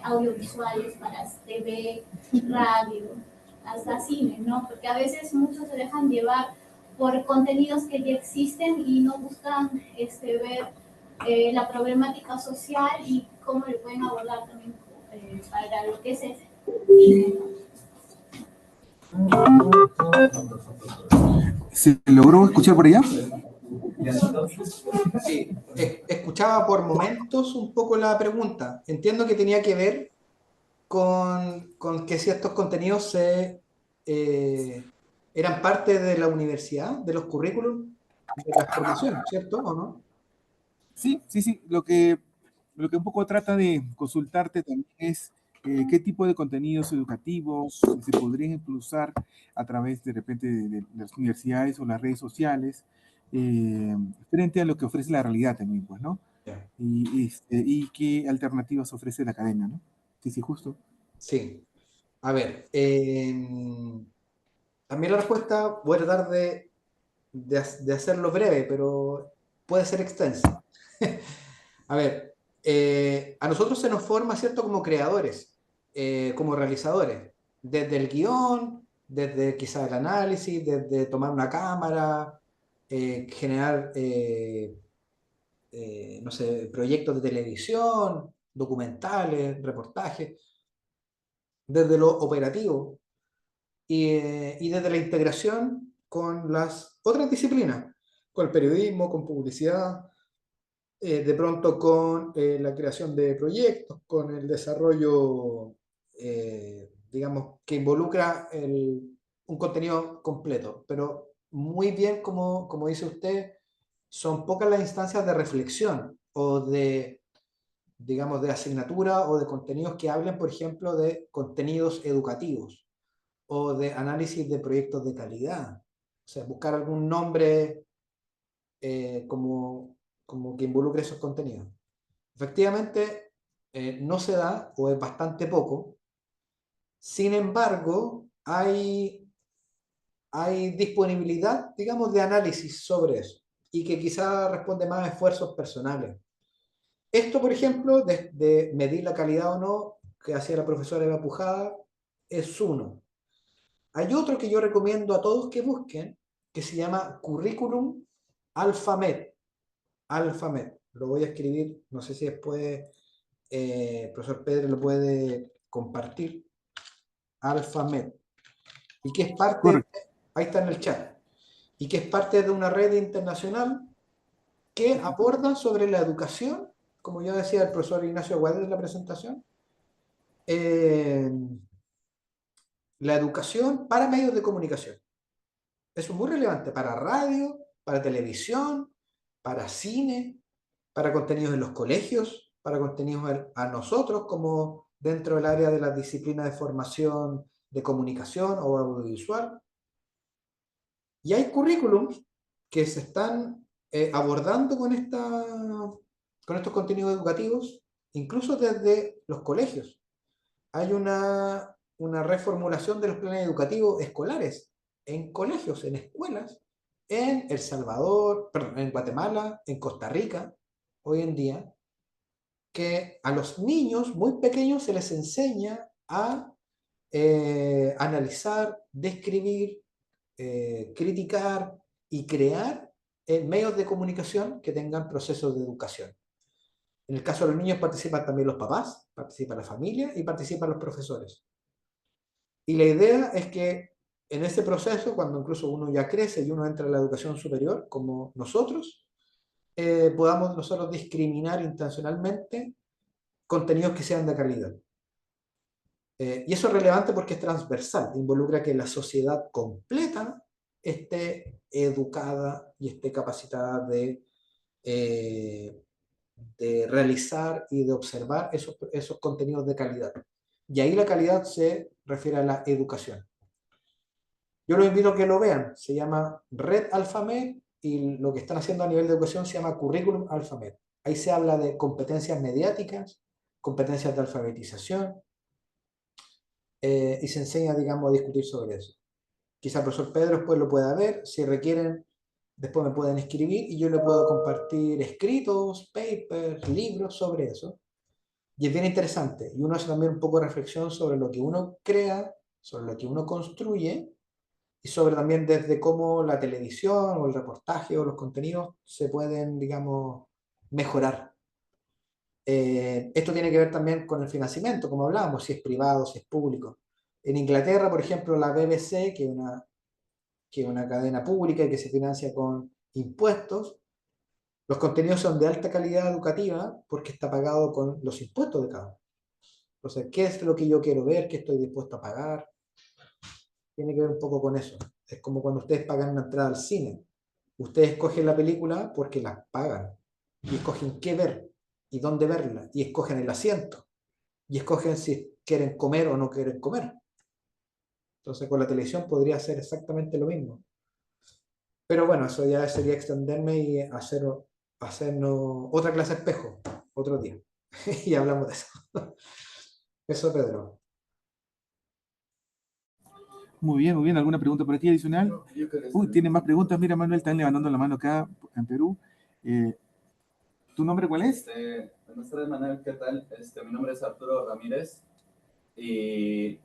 audiovisuales para TV, radio, hasta cine, ¿no? Porque a veces muchos se dejan llevar por contenidos que ya existen y no buscan ver la problemática social y cómo le pueden abordar también para lo que es ¿Se logró escuchar por allá? Sí, escuchaba por momentos un poco la pregunta. Entiendo que tenía que ver con que ciertos contenidos eran parte de la universidad, de los currículums, de la formación, ¿cierto? ¿O no? Sí, sí, sí. Lo que un poco trata de consultarte también es qué tipo de contenidos educativos se podrían impulsar a través de repente de las universidades o las redes sociales eh, frente a lo que ofrece la realidad también, pues, ¿no? Ya. Y qué alternativas ofrece la academia, ¿no? Sí, sí, justo. Sí. A ver, también la respuesta voy a tratar de hacerlo breve, pero puede ser extensa. A ver, a nosotros se nos forma, ¿cierto?, como creadores, como realizadores, desde el guión, desde quizás el análisis, desde tomar una cámara, generar, no sé, proyectos de televisión, documentales, reportajes, desde lo operativo y desde la integración con las otras disciplinas, con el periodismo, con publicidad, de pronto con la creación de proyectos, con el desarrollo, digamos, que involucra un contenido completo. Pero muy bien, como dice usted, son pocas las instancias de reflexión o de, digamos, de asignatura o de contenidos que hablen, por ejemplo, de contenidos educativos o de análisis de proyectos de calidad. O sea, buscar algún nombre como que involucre esos contenidos. Efectivamente, no se da o es bastante poco. Sin embargo, hay disponibilidad, digamos, de análisis sobre eso y que quizá responde más a esfuerzos personales. Esto, por ejemplo, de medir la calidad o no, que hacía la profesora Eva Pujada, es uno. Hay otro que yo recomiendo a todos que busquen, que se llama Curriculum Alphamed. Alphamed. Lo voy a escribir, no sé si después profesor Pedro lo puede compartir. Alphamed. Y que es parte, Correcto. ahí está en el chat, y que es parte de una red internacional que aborda sobre la educación, como ya decía el profesor Ignacio Aguader en la presentación, eh, la educación para medios de comunicación. Eso es muy relevante para radio, para televisión, para cine, para contenidos en los colegios, para contenidos a nosotros como dentro del área de la disciplina de formación de comunicación o audiovisual. Y hay currículums que se están abordando con estos contenidos educativos, incluso desde los colegios. Hay una reformulación de los planes educativos escolares en colegios, en escuelas, en El Salvador, perdón, en Guatemala, en Costa Rica, hoy en día, que a los niños muy pequeños se les enseña a analizar, describir, criticar y crear medios de comunicación que tengan procesos de educación. En el caso de los niños participan también los papás, participa la familia y participan los profesores. Y la idea es que en ese proceso, cuando incluso uno ya crece y uno entra a la educación superior, como nosotros, podamos nosotros discriminar intencionalmente contenidos que sean de calidad. Y eso es relevante porque es transversal, involucra que la sociedad completa esté educada y esté capacitada de realizar y de observar esos contenidos de calidad. Y ahí la calidad se refiere a la educación. Yo los invito a que lo vean, se llama Red Alphamed y lo que están haciendo a nivel de educación se llama Curriculum Alphamed. Ahí se habla de competencias mediáticas, competencias de alfabetización, y se enseña, digamos, a discutir sobre eso. Quizá el profesor Pedro después lo pueda ver, si requieren, después me pueden escribir y yo le puedo compartir escritos, papers, libros sobre eso. Y es bien interesante. Y uno hace también un poco de reflexión sobre lo que uno crea, sobre lo que uno construye y sobre también desde cómo la televisión o el reportaje o los contenidos se pueden, digamos, mejorar. Esto tiene que ver también con el financiamiento, como hablábamos, si es privado, si es público. En Inglaterra, por ejemplo, la BBC, que es una cadena pública y que se financia con impuestos, los contenidos son de alta calidad educativa porque está pagado con los impuestos de cada uno. Entonces, ¿qué es lo que yo quiero ver? ¿Qué estoy dispuesto a pagar? Tiene que ver un poco con eso. Es como cuando ustedes pagan una entrada al cine. Ustedes escogen la película porque la pagan. Y escogen qué ver y dónde verla. Y escogen el asiento. Y escogen si quieren comer o no quieren comer. Entonces, con la televisión podría ser exactamente lo mismo. Pero bueno, eso ya sería extenderme y hacernos otra clase de espejo, otro día. Y hablamos de eso. Eso, Pedro. Muy bien, muy bien. ¿Alguna pregunta por aquí adicional? Uy, tienen más preguntas. Mira, Manuel, están levantando la mano acá en Perú. ¿Tu nombre cuál es? Buenas tardes, Manuel, ¿qué tal? Mi nombre es Arturo Ramírez y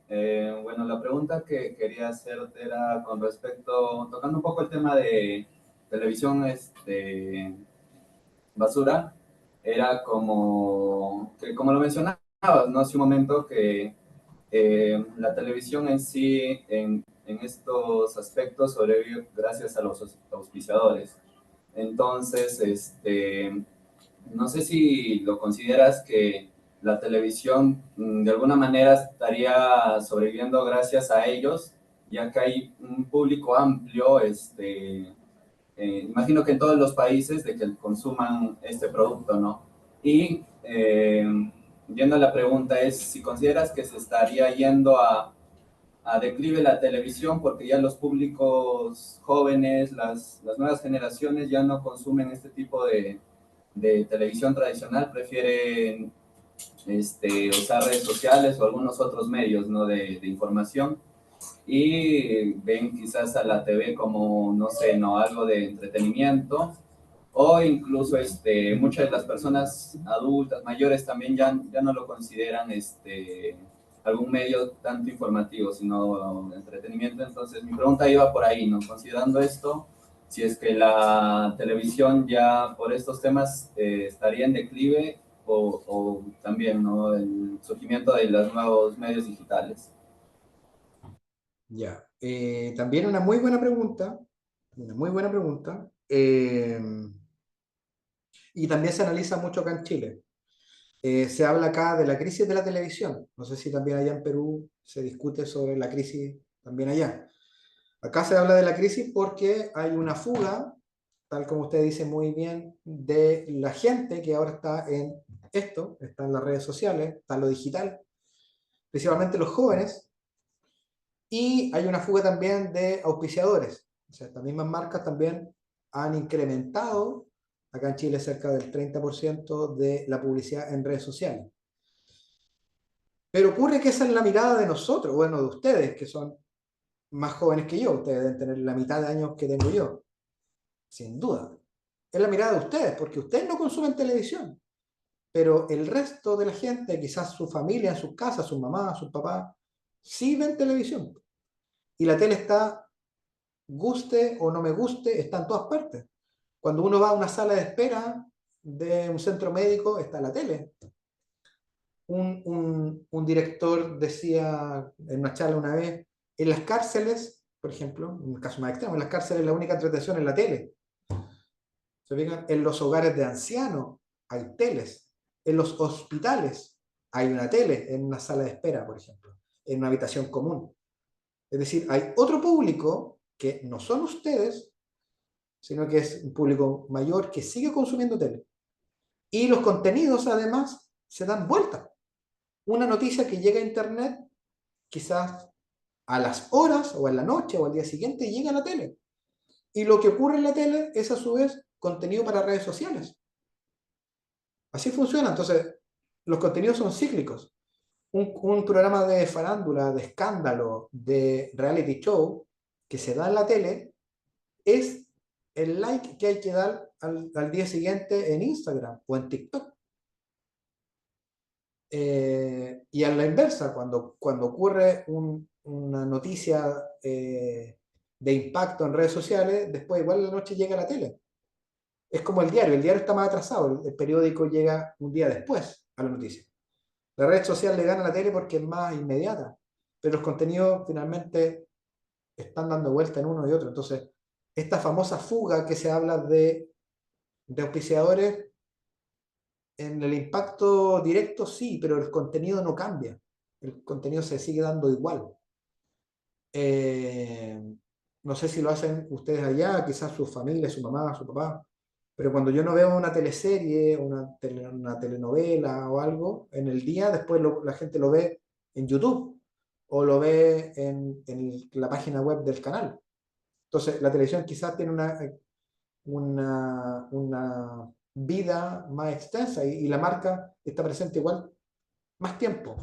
bueno, la pregunta que quería hacerte era con respecto, tocando un poco el tema de televisión basura, era como lo mencionabas, ¿no? Hace un momento que la televisión en sí, en estos aspectos, sobrevive gracias a los auspiciadores. Entonces, no sé si lo consideras que la televisión de alguna manera estaría sobreviviendo gracias a ellos, ya que hay un público amplio, imagino que en todos los países de que consuman este producto, ¿no? Y yendo a la pregunta es si consideras que se estaría yendo a declive la televisión porque ya los públicos jóvenes, las nuevas generaciones ya no consumen este tipo de televisión tradicional, prefieren usar redes sociales o algunos otros medios, ¿no? de información y ven quizás a la TV como, no sé, no algo de entretenimiento o incluso muchas de las personas adultas, mayores también ya no lo consideran algún medio tanto informativo, sino entretenimiento. Entonces mi pregunta iba por ahí, ¿no? Considerando esto, si es que la televisión ya por estos temas estaría en declive o también, ¿no? El surgimiento de los nuevos medios digitales. Ya. También una muy buena pregunta. Una muy buena pregunta. Y también se analiza mucho acá en Chile. Se habla acá de la crisis de la televisión. No sé si también allá en Perú se discute sobre la crisis también allá. Acá se habla de la crisis porque hay una fuga, tal como usted dice muy bien, de la gente que ahora está en esto, está en las redes sociales, está en lo digital, principalmente los jóvenes, y hay una fuga también de auspiciadores. O sea, estas mismas marcas también han incrementado, acá en Chile, cerca del 30% de la publicidad en redes sociales. Pero ocurre que esa es la mirada de nosotros, bueno, de ustedes, que son más jóvenes que yo. Ustedes deben tener la mitad de años que tengo yo, sin duda. Es la mirada de ustedes, porque ustedes no consumen televisión. Pero el resto de la gente, quizás su familia en sus casas, sus mamás, sus papás, sí ven televisión. Y la tele está, guste o no me guste, está en todas partes. Cuando uno va a una sala de espera de un centro médico, está la tele. Un director decía en una charla una vez, en las cárceles, por ejemplo, en un caso más extremo, en las cárceles la única entretención es la tele. ¿Se fijan? En los hogares de ancianos hay teles. En los hospitales hay una tele en una sala de espera, por ejemplo, en una habitación común. Es decir, hay otro público que no son ustedes, sino que es un público mayor que sigue consumiendo tele. Y los contenidos, además, se dan vuelta. Una noticia que llega a Internet, quizás a las horas, o en la noche, o al día siguiente, llega a la tele. Y lo que ocurre en la tele es, a su vez, contenido para redes sociales. Así funciona. Entonces, los contenidos son cíclicos. Un programa de farándula, de escándalo, de reality show que se da en la tele es el like que hay que dar al día siguiente en Instagram o en TikTok. Y a la inversa, cuando ocurre una noticia de impacto en redes sociales, después igual la noche llega a la tele. Es como el diario está más atrasado, el periódico llega un día después a la noticia. La red social le gana a la tele porque es más inmediata, pero los contenidos finalmente están dando vuelta en uno y otro. Entonces, esta famosa fuga que se habla de auspiciadores, en el impacto directo sí, pero el contenido no cambia. El contenido se sigue dando igual. No sé si lo hacen ustedes allá, quizás su familia, su mamá, su papá, pero cuando yo no veo una teleserie, una telenovela o algo, en el día después la gente lo ve en YouTube o lo ve en la página web del canal. Entonces, la televisión quizás tiene una vida más extensa y la marca está presente igual más tiempo.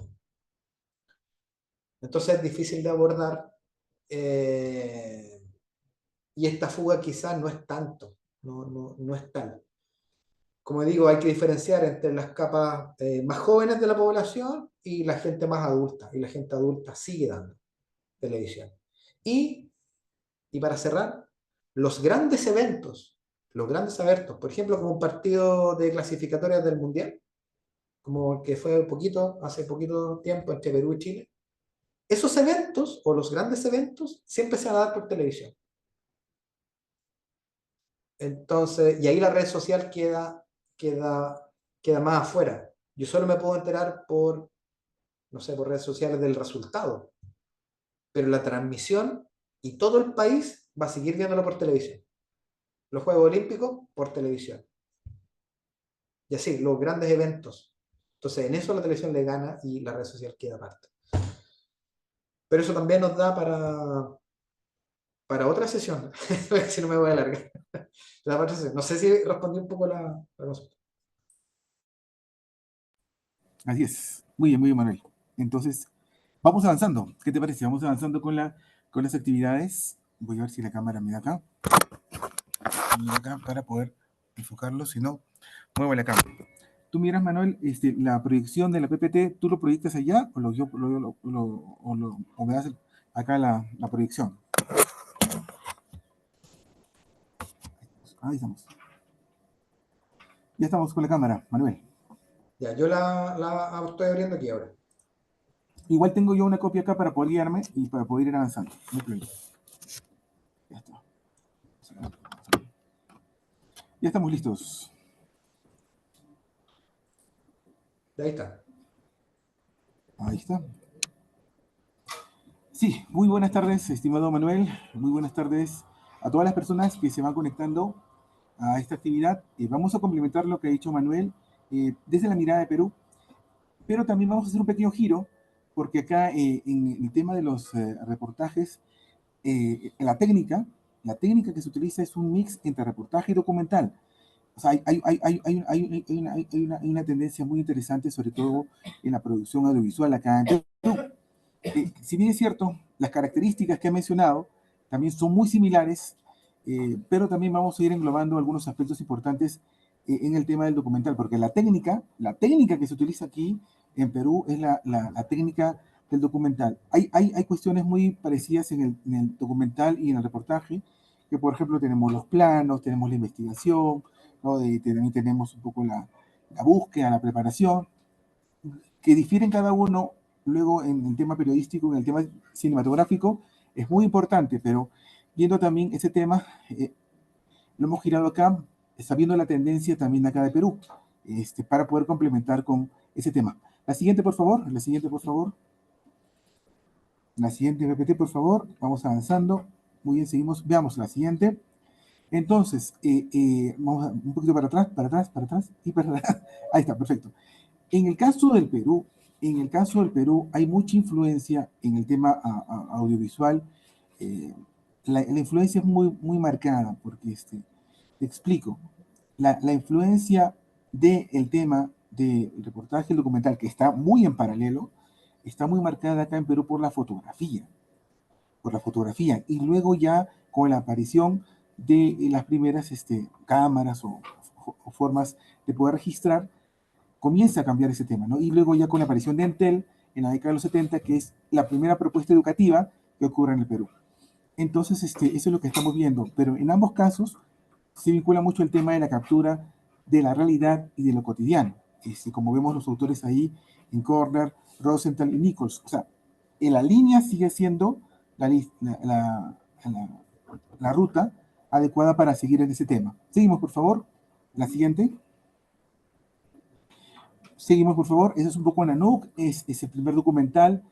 Entonces es difícil de abordar y esta fuga quizás no es tanto, no es tal. Como digo, hay que diferenciar entre las capas más jóvenes de la población y la gente más adulta, y la gente adulta sigue dando televisión. Y para cerrar, los grandes eventos, por ejemplo, como un partido de clasificatorias del Mundial, como el que fue hace poquito tiempo entre Perú y Chile, esos eventos o los grandes eventos siempre se van a dar por televisión. Entonces, y ahí la red social queda más afuera. Yo solo me puedo enterar no sé, por redes sociales del resultado, pero la transmisión y todo el país va a seguir viéndolo por televisión. Los Juegos Olímpicos por televisión. Y así, los grandes eventos. Entonces, en eso la televisión le gana y la red social queda aparte. Pero eso también nos da para otra sesión, si no me voy a alargar. No sé si respondí un poco la consulta. Así es. Muy bien, Manuel. Entonces, vamos avanzando. ¿Qué te parece? Vamos avanzando con las actividades. Voy a ver si la cámara me da acá. Para poder enfocarlo, si no, muevo la cámara. Tú miras, Manuel, la proyección de la PPT, ¿tú lo proyectas allá o o me das acá la proyección? Ahí estamos. Ya estamos con la cámara, Manuel. Ya, yo la estoy abriendo aquí ahora. Igual tengo yo una copia acá para poder guiarme y para poder ir avanzando. No hay problema. Ya está. Ya estamos listos. Ahí está. Ahí está. Sí, muy buenas tardes, estimado Manuel. Muy buenas tardes a todas las personas que se van conectando a esta actividad. Vamos a complementar lo que ha dicho Manuel desde la mirada de Perú, pero también vamos a hacer un pequeño giro, porque acá en el tema de los reportajes, la técnica que se utiliza es un mix entre reportaje y documental. O sea, hay una tendencia muy interesante, sobre todo en la producción audiovisual acá en Perú. Si bien es cierto, las características que he mencionado también son muy similares, pero también vamos a ir englobando algunos aspectos importantes en el tema del documental, porque la técnica que se utiliza aquí en Perú es la técnica del documental. Hay cuestiones muy parecidas en el documental y en el reportaje, que por ejemplo tenemos los planos, tenemos la investigación, ¿no? También tenemos un poco la búsqueda, la preparación, que difieren cada uno. Luego en el tema periodístico, en el tema cinematográfico, es muy importante, pero viendo también ese tema, lo hemos girado acá, sabiendo la tendencia también acá de Perú, para poder complementar con ese tema. La siguiente, por favor. La siguiente, PPT, por favor. Vamos avanzando. Muy bien, seguimos. Veamos la siguiente. Entonces, vamos un poquito para atrás, y para atrás. Ahí está, perfecto. En el caso del Perú, hay mucha influencia en el tema audiovisual. La influencia es muy, muy marcada, porque te explico. La influencia del tema del reportaje documental, que está muy en paralelo, está muy marcada acá en Perú por la fotografía. Y luego ya con la aparición de las primeras cámaras o formas de poder registrar, comienza a cambiar ese tema, ¿no? Y luego ya con la aparición de Entel en la década de los 70, que es la primera propuesta educativa que ocurre en el Perú. Entonces, eso es lo que estamos viendo, pero en ambos casos se vincula mucho el tema de la captura de la realidad y de lo cotidiano. Como vemos los autores ahí, en Corner, Rosenthal y Nichols. O sea, en la línea sigue siendo la ruta adecuada para seguir en ese tema. Seguimos, por favor. La siguiente. Seguimos, por favor. Ese es un poco Nanook. Es el primer documental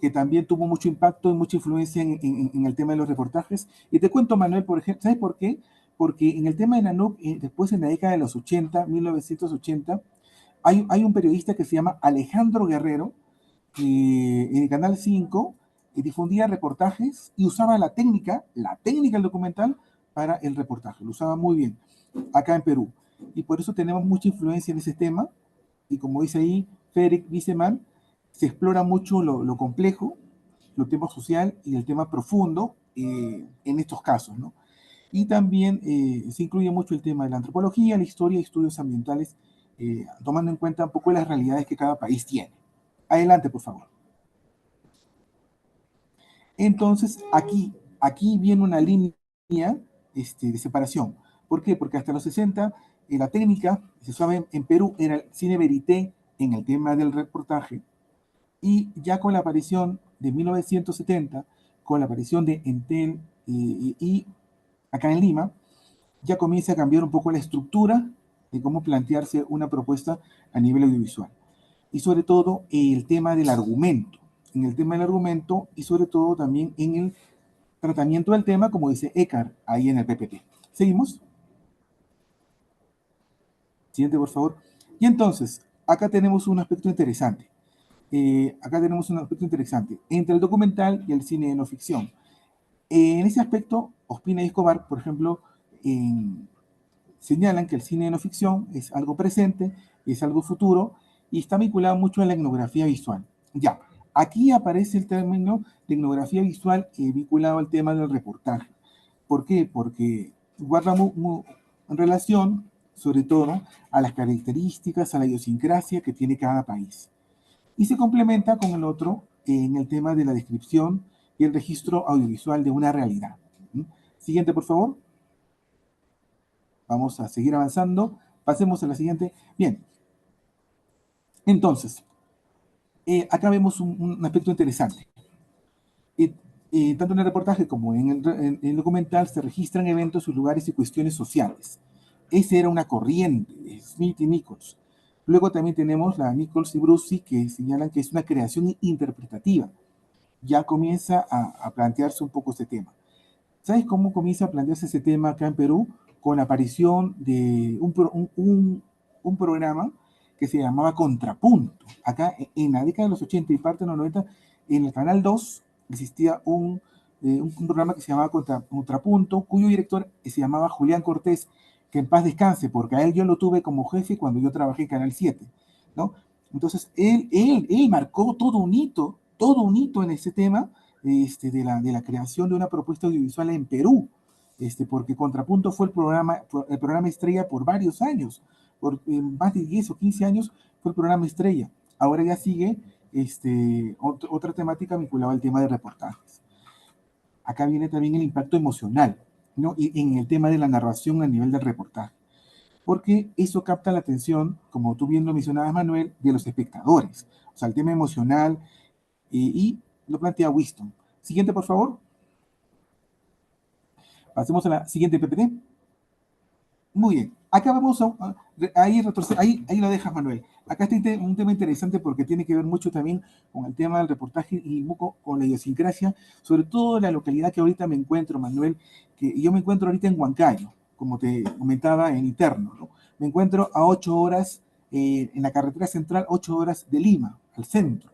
que también tuvo mucho impacto y mucha influencia en el tema de los reportajes. Y te cuento, Manuel, por ejemplo, ¿sabes por qué? Porque en el tema de Nanook, después en la década de los 80, 1980, hay un periodista que se llama Alejandro Guerrero, que en el Canal 5 difundía reportajes y usaba la técnica del documental para el reportaje. Lo usaba muy bien acá en Perú. Y por eso tenemos mucha influencia en ese tema. Y como dice ahí Frederick Wiesemann, se explora mucho lo complejo, el tema social y el tema profundo en estos casos, ¿no? Y también se incluye mucho el tema de la antropología, la historia y estudios ambientales, tomando en cuenta un poco las realidades que cada país tiene. Adelante, por favor. Entonces, aquí viene una línea de separación. ¿Por qué? Porque hasta los 60, la técnica, se sabe, en Perú era el cine verité en el tema del reportaje, y ya con la aparición de 1970, con la aparición de Entel y acá en Lima, ya comienza a cambiar un poco la estructura de cómo plantearse una propuesta a nivel audiovisual. Y sobre todo el tema del argumento. En el tema del argumento y sobre todo también en el tratamiento del tema, como dice Eckhart ahí en el PPT. ¿Seguimos? Siguiente, por favor. Y entonces, acá tenemos un aspecto interesante. Entre el documental y el cine de no ficción. En ese aspecto, Ospina y Escobar, por ejemplo, señalan que el cine de no ficción es algo presente, es algo futuro y está vinculado mucho a la etnografía visual. Ya, aquí aparece el término de etnografía visual vinculado al tema del reportaje. ¿Por qué? Porque guarda en relación, sobre todo, a las características, a la idiosincrasia que tiene cada país. Y se complementa con el otro en el tema de la descripción y el registro audiovisual de una realidad. Siguiente, por favor. Vamos a seguir avanzando. Pasemos a la siguiente. Bien. Entonces, acá vemos un aspecto interesante. Tanto en el reportaje como en el documental se registran eventos, lugares y cuestiones sociales. Esa era una corriente de Smith y Nichols. Luego también tenemos la Nichols y Brucey, que señalan que es una creación interpretativa. Ya comienza a plantearse un poco este tema. ¿Sabes cómo comienza a plantearse ese tema acá en Perú? Con la aparición de un programa que se llamaba Contrapunto. Acá en la década de los 80 y parte de los 90, en el Canal 2 existía un programa que se llamaba Contrapunto, cuyo director se llamaba Julián Cortés, que en paz descanse, porque a él yo lo tuve como jefe cuando yo trabajé en Canal 7, ¿no? Entonces, él marcó todo un hito en ese tema de la creación de una propuesta audiovisual en Perú, porque Contrapunto fue el programa estrella por varios años, por más de 10 o 15 años fue el programa estrella. Ahora ya sigue otra temática vinculada al tema de reportajes. Acá viene también el impacto emocional, ¿no? Y en el tema de la narración a nivel del reportaje, porque eso capta la atención, como tú bien lo mencionabas, Manuel, de los espectadores. O sea, el tema emocional, y lo plantea Winston. Siguiente, por favor. Pasemos a la siguiente PPT. Muy bien. Acá vamos ahí lo dejas, Manuel. Acá está un tema interesante porque tiene que ver mucho también con el tema del reportaje y con la idiosincrasia, sobre todo la localidad que ahorita me encuentro, Manuel, que yo me encuentro ahorita en Huancayo, como te comentaba en interno, ¿no? Me encuentro a 8 horas en la carretera central, 8 horas de Lima, al centro.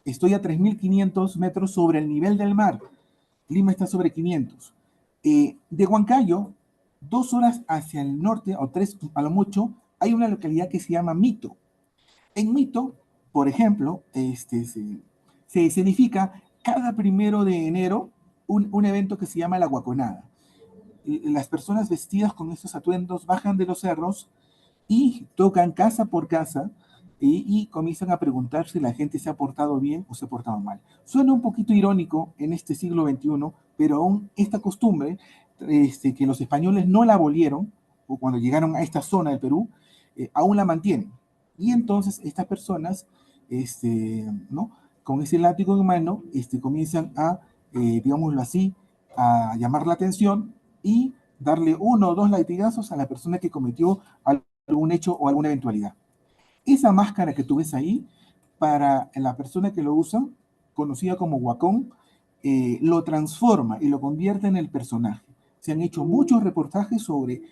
Estoy a 3.500 metros sobre el nivel del mar. Lima está sobre 500. De Huancayo, 2 horas hacia el norte, o 3 a lo mucho, hay una localidad que se llama Mito. En Mito, por ejemplo, se escenifica cada 1 de enero un evento que se llama la Guaconada. Las personas vestidas con estos atuendos bajan de los cerros y tocan casa por casa y comienzan a preguntar si la gente se ha portado bien o se ha portado mal. Suena un poquito irónico en este siglo XXI, pero aún esta costumbre que los españoles no la abolieron, o cuando llegaron a esta zona del Perú, aún la mantienen. Y entonces estas personas, ¿no? Con ese látigo en mano, comienzan a, digámoslo así, a llamar la atención y darle 1 o 2 latigazos a la persona que cometió algún hecho o alguna eventualidad. Esa máscara que tú ves ahí, para la persona que lo usa, conocida como Wacom, lo transforma y lo convierte en el personaje. Se han hecho muchos reportajes sobre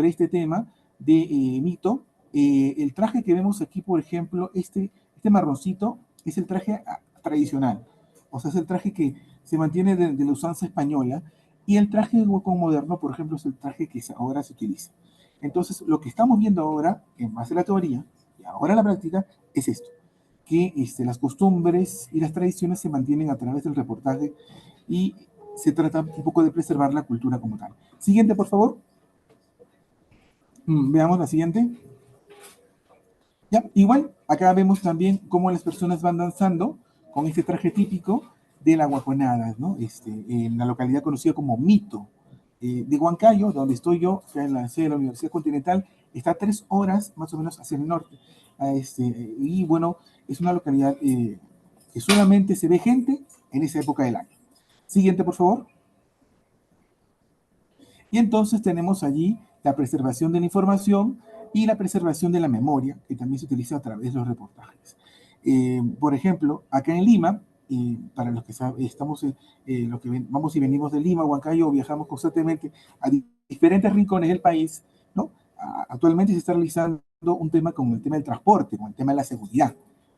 este tema de mito. El traje que vemos aquí, por ejemplo, este marroncito, es el traje tradicional. O sea, es el traje que se mantiene de la usanza española. Y el traje de Wacom moderno, por ejemplo, es el traje que ahora se utiliza. Entonces, lo que estamos viendo ahora, en base a la teoría, y ahora la práctica, es esto, que las costumbres y las tradiciones se mantienen a través del reportaje y se trata un poco de preservar la cultura como tal. Siguiente, por favor. Veamos la siguiente. Ya, igual, acá vemos también cómo las personas van danzando con este traje típico de la guaconada, ¿no? En la localidad conocida como Mito, de Huancayo, donde estoy yo, que en la sede de la Universidad Continental, está 3 horas más o menos hacia el norte. Y bueno, es una localidad que solamente se ve gente en esa época del año. Siguiente, por favor. Y entonces tenemos allí la preservación de la información y la preservación de la memoria, que también se utiliza a través de los reportajes. Por ejemplo, acá en Lima, para los que estamos, los que vamos y venimos de Lima, Huancayo, viajamos constantemente a diferentes rincones del país, ¿no? Actualmente se está realizando un tema con el tema del transporte, con el tema de la seguridad,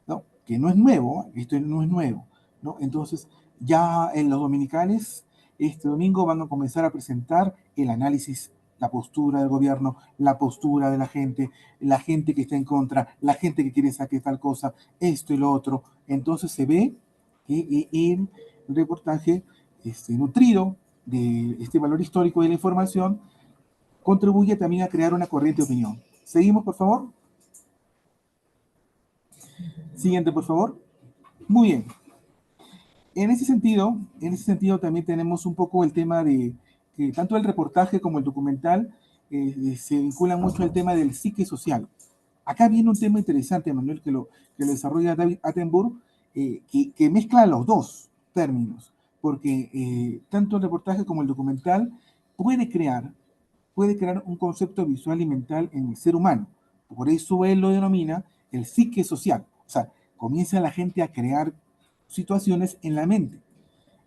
¿no? Que no es nuevo, esto no es nuevo, ¿no? Entonces, ya en los dominicales, este domingo van a comenzar a presentar el análisis, la postura del gobierno, la postura de la gente que está en contra, la gente que quiere sacar tal cosa, esto y lo otro. Entonces se ve que el reportaje nutrido de este valor histórico de la información contribuye también a crear una corriente de opinión. Seguimos, por favor. Siguiente, por favor. Muy bien. En ese sentido también tenemos un poco el tema de que tanto el reportaje como el documental se vinculan mucho al tema del psique social. Acá viene un tema interesante, Manuel, que lo desarrolla David Attenborough, que mezcla los dos términos, porque tanto el reportaje como el documental puede crear un concepto visual y mental en el ser humano. Por eso él lo denomina el psique social. O sea, comienza la gente a crear situaciones en la mente.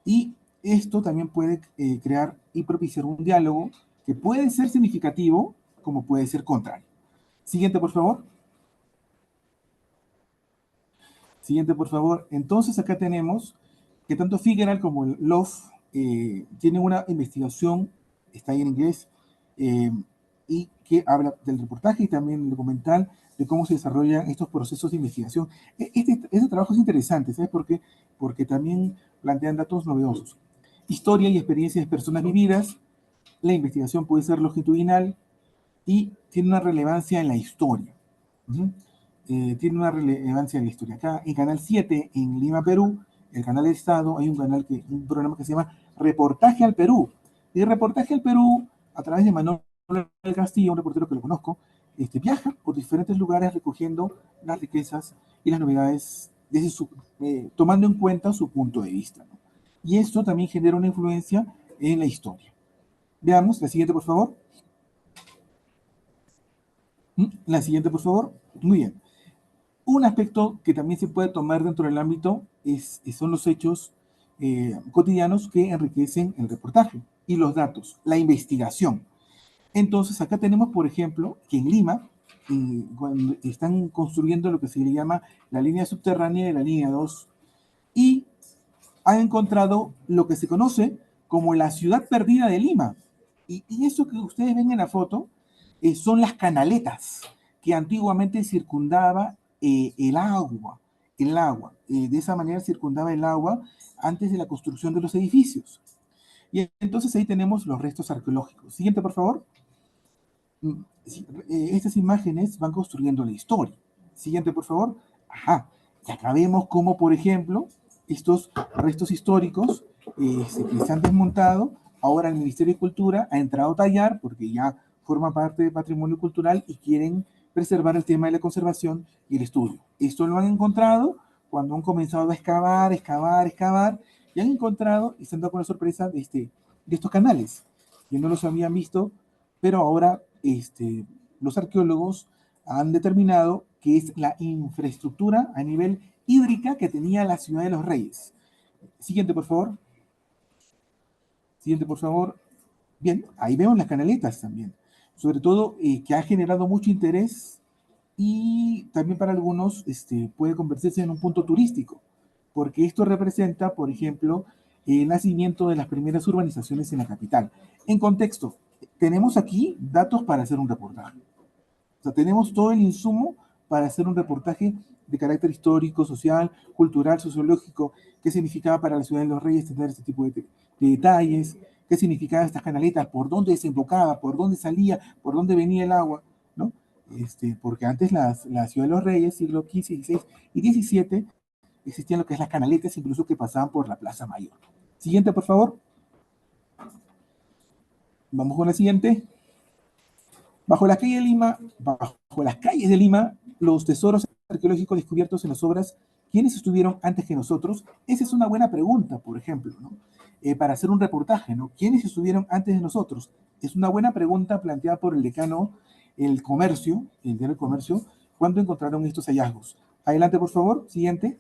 Y esto también puede crear y propiciar un diálogo que puede ser significativo como puede ser contrario. Siguiente, por favor. Siguiente, por favor. Entonces, acá tenemos que tanto Figueral como el Love tienen una investigación, está ahí en inglés, y que habla del reportaje y también el documental de cómo se desarrollan estos procesos de investigación. Este trabajo es interesante, ¿sabes por qué? Porque también plantean datos novedosos. Historia y experiencias de personas vividas, la investigación puede ser longitudinal y tiene una relevancia en la historia. Tiene una relevancia en la historia. Acá en Canal 7, en Lima, Perú, el canal del Estado, hay un programa que se llama Reportaje al Perú. Y Reportaje al Perú, a través de Manuel Castillo, un reportero que lo conozco, viaja por diferentes lugares recogiendo las riquezas y las novedades tomando en cuenta su punto de vista, ¿no? Y esto también genera una influencia en la historia. Veamos la siguiente, por favor. La siguiente, por favor. Muy bien. Un aspecto que también se puede tomar dentro del ámbito son los hechos cotidianos que enriquecen el reportaje y los datos, la investigación. Entonces, acá tenemos, por ejemplo, que en Lima cuando están construyendo lo que se le llama la línea subterránea de la línea 2 y han encontrado lo que se conoce como la ciudad perdida de Lima. Y eso que ustedes ven en la foto son las canaletas que antiguamente circundaba el agua. De esa manera circundaba el agua antes de la construcción de los edificios. Y entonces ahí tenemos los restos arqueológicos. Siguiente, por favor. Estas imágenes van construyendo la historia. Siguiente, por favor. Ajá. Y acá vemos cómo, por ejemplo, estos restos históricos que se han desmontado Ahora el Ministerio de Cultura ha entrado a tallar porque ya forma parte del patrimonio cultural y quieren preservar el tema de la conservación y el estudio. Esto lo han encontrado cuando han comenzado a excavar, y han encontrado y se han dado con la sorpresa de estos canales, que no los habían visto, pero ahora los arqueólogos han determinado que es la infraestructura a nivel hídrica que tenía la ciudad de los Reyes. Siguiente, por favor. Siguiente, por favor. Bien, ahí vemos las canaletas también. Sobre todo que ha generado mucho interés y también para algunos puede convertirse en un punto turístico, porque esto representa, por ejemplo, el nacimiento de las primeras urbanizaciones en la capital. En contexto, tenemos aquí datos para hacer un reportaje. O sea, tenemos todo el insumo para hacer un reportaje de carácter histórico, social, cultural, sociológico, qué significaba para la ciudad de los Reyes tener este tipo de detalles, qué significaba estas canaletas, por dónde desembocaba, por dónde salía, por dónde venía el agua, ¿no? Porque antes la ciudad de los Reyes, siglo XV, XVI y XVII, existían lo que es las canaletas, incluso que pasaban por la Plaza Mayor. Siguiente, por favor. Vamos con la siguiente. Bajo las calles de Lima, los tesoros arqueológicos descubiertos en las obras, ¿quiénes estuvieron antes que nosotros? Esa es una buena pregunta, por ejemplo, ¿no? Para hacer un reportaje, ¿no? ¿Quiénes estuvieron antes de nosotros? Es una buena pregunta planteada por el decano el diario El Comercio, cuando encontraron estos hallazgos. Adelante, por favor. Siguiente.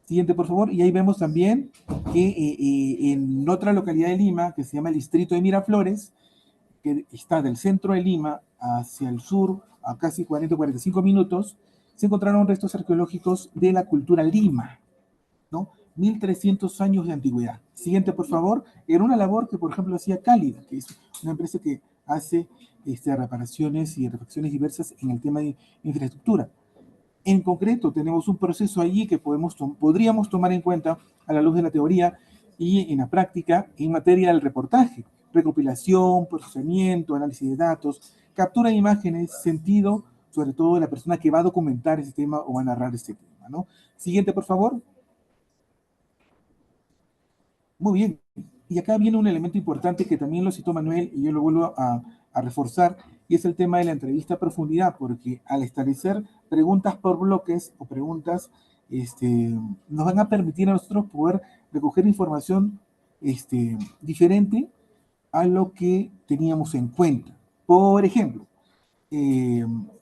Siguiente, por favor. Y ahí vemos también que en otra localidad de Lima, que se llama el distrito de Miraflores, que está del centro de Lima hacia el sur, a casi 40 o 45 minutos, se encontraron restos arqueológicos de la cultura Lima, ¿no? 1300 años de antigüedad. Siguiente, por favor. Era una labor que, por ejemplo, hacía Cálida, que es una empresa que hace reparaciones y refacciones diversas en el tema de infraestructura. En concreto, tenemos un proceso allí que podríamos tomar en cuenta a la luz de la teoría y en la práctica en materia del reportaje, recopilación, procesamiento, análisis de datos, captura de imágenes, sentido, sobre todo de la persona que va a documentar ese tema o va a narrar este tema, ¿no? Siguiente, por favor. Muy bien. Y acá viene un elemento importante que también lo citó Manuel y yo lo vuelvo a reforzar, y es el tema de la entrevista a profundidad, porque al establecer preguntas por bloques o preguntas, nos van a permitir a nosotros poder recoger información diferente a lo que teníamos en cuenta. Por ejemplo,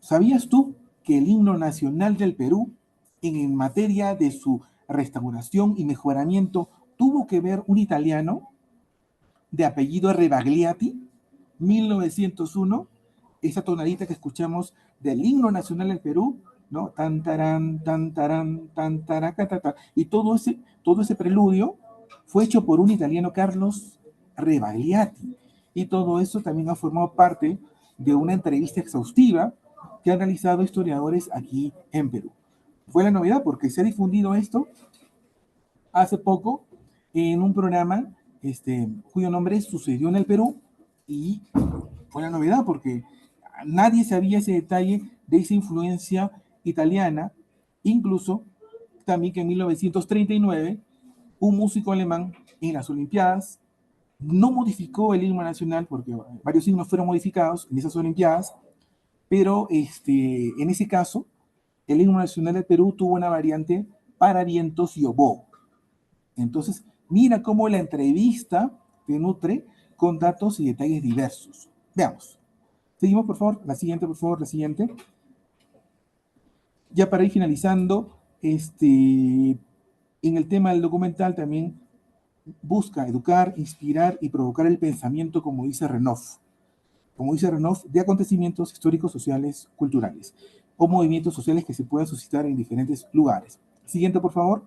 ¿sabías tú que el himno nacional del Perú, en materia de su restauración y mejoramiento, tuvo que ver un italiano de apellido Rebagliati, 1901, esa tonadita que escuchamos del himno nacional del Perú, ¿no? Tan tarán, tan tarán, tan taracatata, y todo ese preludio fue hecho por un italiano, Carlos Rebagliati, y todo eso también ha formado parte de una entrevista exhaustiva que han realizado historiadores aquí en Perú. Fue la novedad porque se ha difundido esto hace poco en un programa cuyo nombre Sucedió en el Perú, y fue la novedad porque nadie sabía ese detalle de esa influencia italiana. Incluso también que en 1939 un músico alemán en las Olimpiadas no modificó el himno nacional, porque varios himnos fueron modificados en esas Olimpiadas, pero en ese caso el himno nacional del Perú tuvo una variante para vientos y oboe. Entonces, mira cómo la entrevista te nutre con datos y detalles diversos. Veamos. Seguimos, por favor. La siguiente, por favor, la siguiente. Ya para ir finalizando, en el tema del documental también busca educar, inspirar y provocar el pensamiento, como dice Renoff. Como dice Renoff, de acontecimientos históricos, sociales, culturales, o movimientos sociales que se puedan suscitar en diferentes lugares. Siguiente, por favor.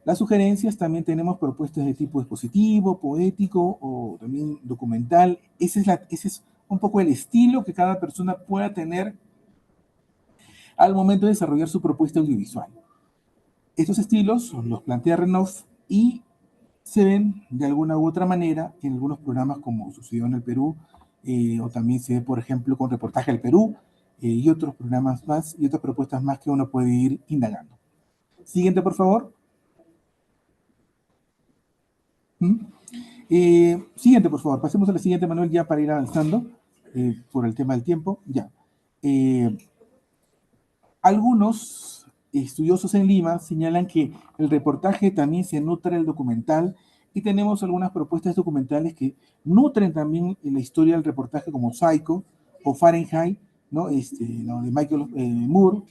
Las sugerencias, también tenemos propuestas de tipo expositivo, poético o también documental. Ese es un poco el estilo que cada persona pueda tener al momento de desarrollar su propuesta audiovisual. Estos estilos los plantea Renoff y se ven de alguna u otra manera en algunos programas como Sucedió en el Perú, o también se ve, por ejemplo, con Reportaje al Perú, y otros programas más y otras propuestas más que uno puede ir indagando. Siguiente, por favor. Siguiente, por favor. Pasemos a la siguiente, Manuel, ya para ir avanzando por el tema del tiempo. Ya. Algunos estudiosos en Lima señalan que el reportaje también se nutre del documental y tenemos algunas propuestas documentales que nutren también la historia del reportaje como Psycho o Fahrenheit, ¿no? Lo de Michael Moore,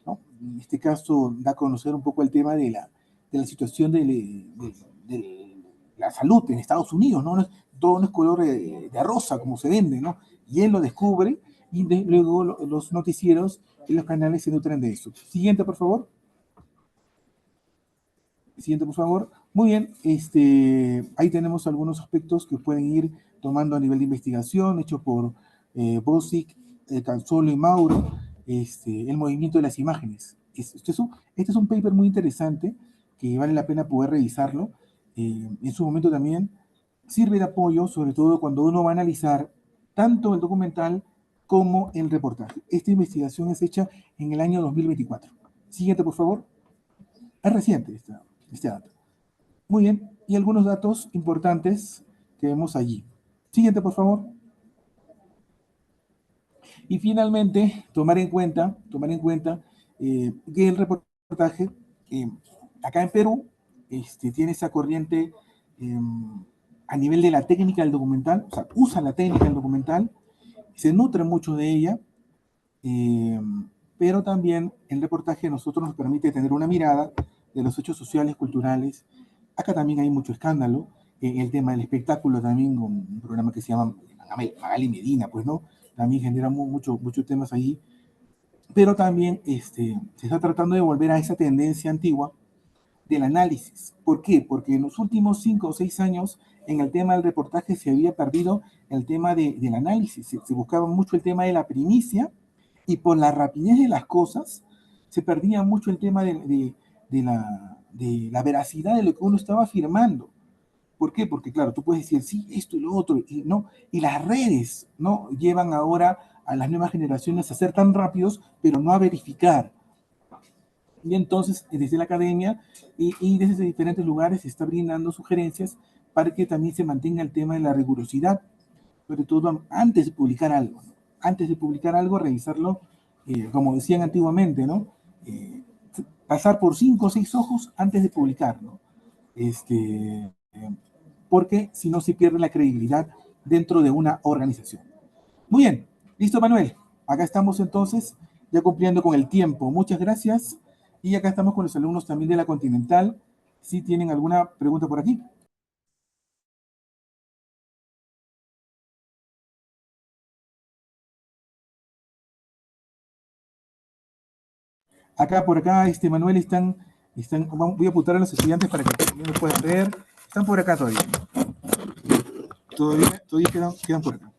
¿no? En este caso da a conocer un poco el tema de la situación de la salud en Estados Unidos, ¿no? Todo no es color de rosa como se vende, ¿no? Y él lo descubre y luego los noticieros y los canales se nutren de eso. Siguiente, por favor. Siguiente, por favor. Muy bien, ahí tenemos algunos aspectos que pueden ir tomando a nivel de investigación, hecho por Bosic, Calzolo y Mauro, el movimiento de las imágenes. Este es un paper muy interesante que vale la pena poder revisarlo. En su momento también sirve de apoyo, sobre todo cuando uno va a analizar tanto el documental como el reportaje. Esta investigación es hecha en el año 2024. Siguiente, por favor. Es reciente este dato. Muy bien, y algunos datos importantes que vemos allí. Siguiente, por favor. Y finalmente, tomar en cuenta que el reportaje, acá en Perú, tiene esa corriente a nivel de la técnica del documental, o sea, usa la técnica del documental, se nutre mucho de ella, pero también el reportaje a nosotros nos permite tener una mirada de los hechos sociales, culturales. Acá también hay mucho escándalo, el tema del espectáculo también, con un programa que se llama Magali Medina, pues, ¿no? También genera muchos temas ahí, pero también se está tratando de volver a esa tendencia antigua del análisis. ¿Por qué? Porque en los últimos 5 o 6 años, en el tema del reportaje se había perdido el tema del análisis, se buscaba mucho el tema de la primicia, y por la rapidez de las cosas, se perdía mucho el tema de la veracidad de lo que uno estaba afirmando. ¿Por qué? Porque, claro, tú puedes decir, sí, esto y lo otro, y, ¿no? Y las redes, ¿no? Llevan ahora a las nuevas generaciones a ser tan rápidos, pero no a verificar. Y entonces, desde la academia y desde diferentes lugares se está brindando sugerencias para que también se mantenga el tema de la rigurosidad, sobre todo antes de publicar algo, ¿no? Antes de publicar algo, revisarlo, como decían antiguamente, ¿no? Pasar por 5 o 6 ojos antes de publicar, ¿no? Porque si no se pierde la credibilidad dentro de una organización. Muy bien, listo, Manuel. Acá estamos entonces ya cumpliendo con el tiempo. Muchas gracias. Y acá estamos con los alumnos también de la Continental. Si tienen alguna pregunta por aquí. Acá, por acá, Manuel, voy a apuntar a los estudiantes para que también lo puedan ver. Están por acá todavía. Todavía quedan por acá.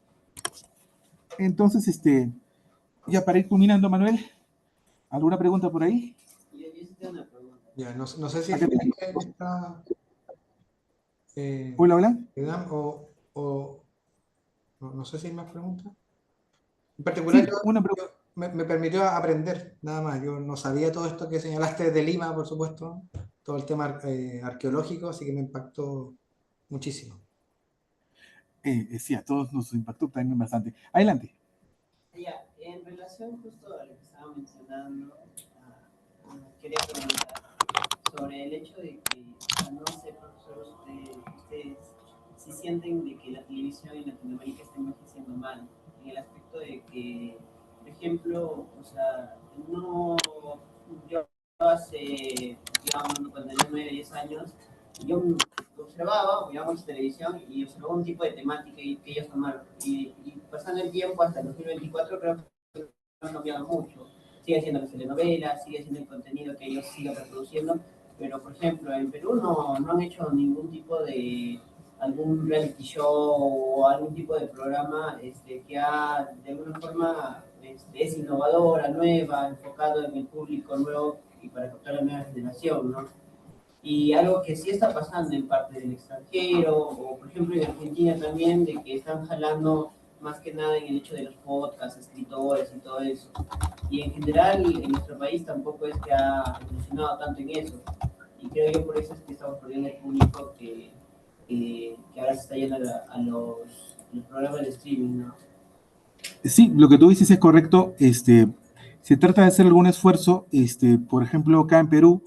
Entonces, ya para ir culminando, Manuel, ¿alguna pregunta por ahí? Ya, no sé si está... Hola, hola. No sé si hay más preguntas. En particular, Sí, una pregunta. Me permitió aprender, nada más. Yo no sabía todo esto que señalaste desde Lima, por supuesto, todo el tema arqueológico, así que me impactó muchísimo. Sí, a todos nos impactó también bastante. Adelante. Ya, en relación justo a lo que estaba mencionando, quería preguntar sobre el hecho de que, no sé, profesor, ustedes si sienten de que la televisión en Latinoamérica está envejeciendo mal, en el aspecto de que, por ejemplo, o sea, yo hace, digamos, cuando tenía 9, 10 años, yo observaba, veíamos televisión y observaba un tipo de temática que ellos tomaron. Y pasando el tiempo hasta el 2024 creo que no ha cambiado mucho. Sigue siendo las telenovelas, sigue siendo el contenido que ellos siguen reproduciendo, pero por ejemplo en Perú no han hecho ningún tipo de algún reality show o algún tipo de programa que de alguna forma es innovadora, nueva, enfocado en el público nuevo y para captar la nueva generación, ¿no? Y algo que sí está pasando en parte del extranjero, o por ejemplo en Argentina también, de que están jalando más que nada en el hecho de los podcasts, escritores y todo eso. Y en general en nuestro país tampoco es que ha evolucionado tanto en eso. Y creo yo por eso es que estamos perdiendo el público que ahora se está yendo a los programas de streaming, ¿no? Sí, lo que tú dices es correcto. Se trata de hacer algún esfuerzo, por ejemplo, acá en Perú,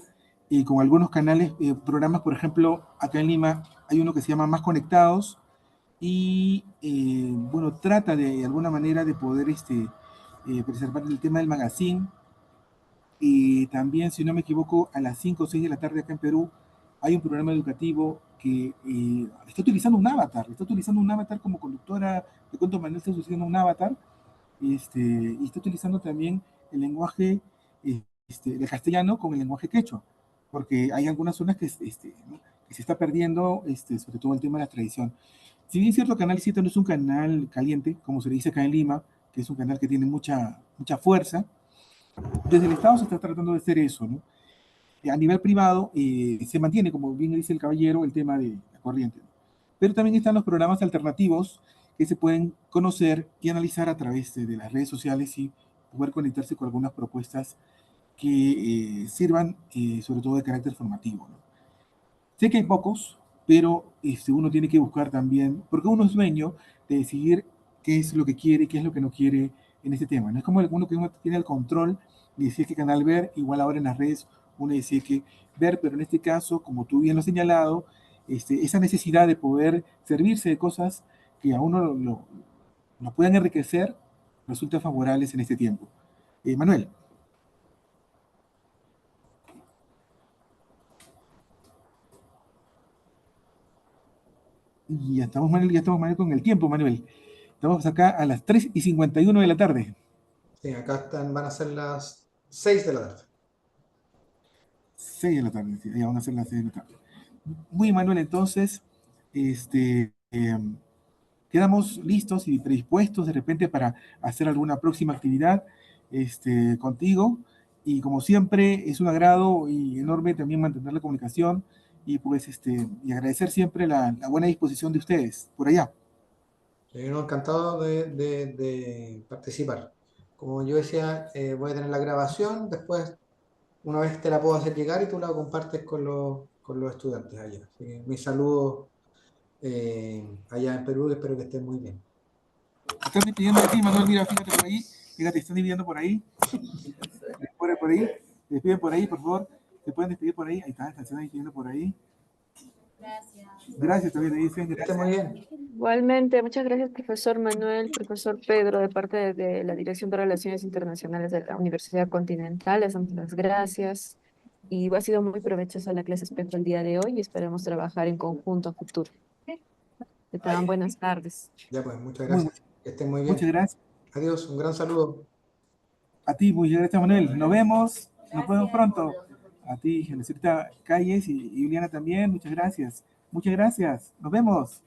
y con algunos canales, programas, por ejemplo, acá en Lima, hay uno que se llama Más Conectados, y bueno, trata de alguna manera de poder preservar el tema del magazine. Y también, si no me equivoco, a las 5 o 6 de la tarde acá en Perú, hay un programa educativo que está utilizando un avatar como conductora. De cuento Manuel está utilizando un avatar, y está utilizando también el lenguaje del castellano con el lenguaje quechua, porque hay algunas zonas ¿no? que se está perdiendo, sobre todo el tema de la tradición. Si bien es cierto, Canal 7 no es un canal caliente, como se le dice acá en Lima, que es un canal que tiene mucha fuerza, desde el Estado se está tratando de hacer eso, ¿no? A nivel privado se mantiene, como bien dice el caballero, el tema de la corriente. Pero también están los programas alternativos que se pueden conocer y analizar a través de las redes sociales y poder conectarse con algunas propuestas que sirvan sobre todo de carácter formativo, ¿no? Sé que hay pocos, pero uno tiene que buscar también, porque uno es dueño de decidir qué es lo que quiere y qué es lo que no quiere en este tema. No es como uno que uno tiene el control de decir qué canal ver, igual ahora en las redes uno decide qué ver, pero en este caso, como tú bien lo has señalado, esa necesidad de poder servirse de cosas que a uno lo puedan enriquecer resulta favorables en este tiempo. Manuel. Y ya estamos, Manuel, con el tiempo, Manuel. Estamos acá a las 3:51 de la tarde. Sí, acá van a ser las 6 de la tarde. 6 de la tarde, sí, ya van a ser las 6 de la tarde. Muy bien, Manuel, entonces, quedamos listos y predispuestos de repente para hacer alguna próxima actividad contigo. Y como siempre, es un agrado y enorme también mantener la comunicación y pues y agradecer siempre la buena disposición de ustedes por allá. No, encantado de participar. Como yo decía, voy a tener la grabación, después una vez te la puedo hacer llegar y tú la compartes con los estudiantes allá. Así que mis saludos allá en Perú, espero que estén muy bien. Están despidiendo de ti, Manuel, mira, fíjate por ahí, fíjate, están dividiendo por ahí. Por ahí, te despiden por ahí, por favor. Te pueden despedir por ahí. Ahí está, están despidiendo por ahí. Gracias. Gracias, también te dicen. Que estén muy bien. Igualmente, muchas gracias, profesor Manuel, profesor Pedro, de parte de la Dirección de Relaciones Internacionales de la Universidad Continental. Les damos las gracias y ha sido muy provechosa la clase Espejo el día de hoy y esperamos trabajar en conjunto a futuro. Que tengan buenas tardes. Ya pues, muchas gracias. Que estén muy bien. Muchas gracias. Adiós, un gran saludo. A ti, muchas gracias, Manuel. Nos vemos pronto. A ti, Geneserita Calles y Juliana también, muchas gracias. Muchas gracias. Nos vemos.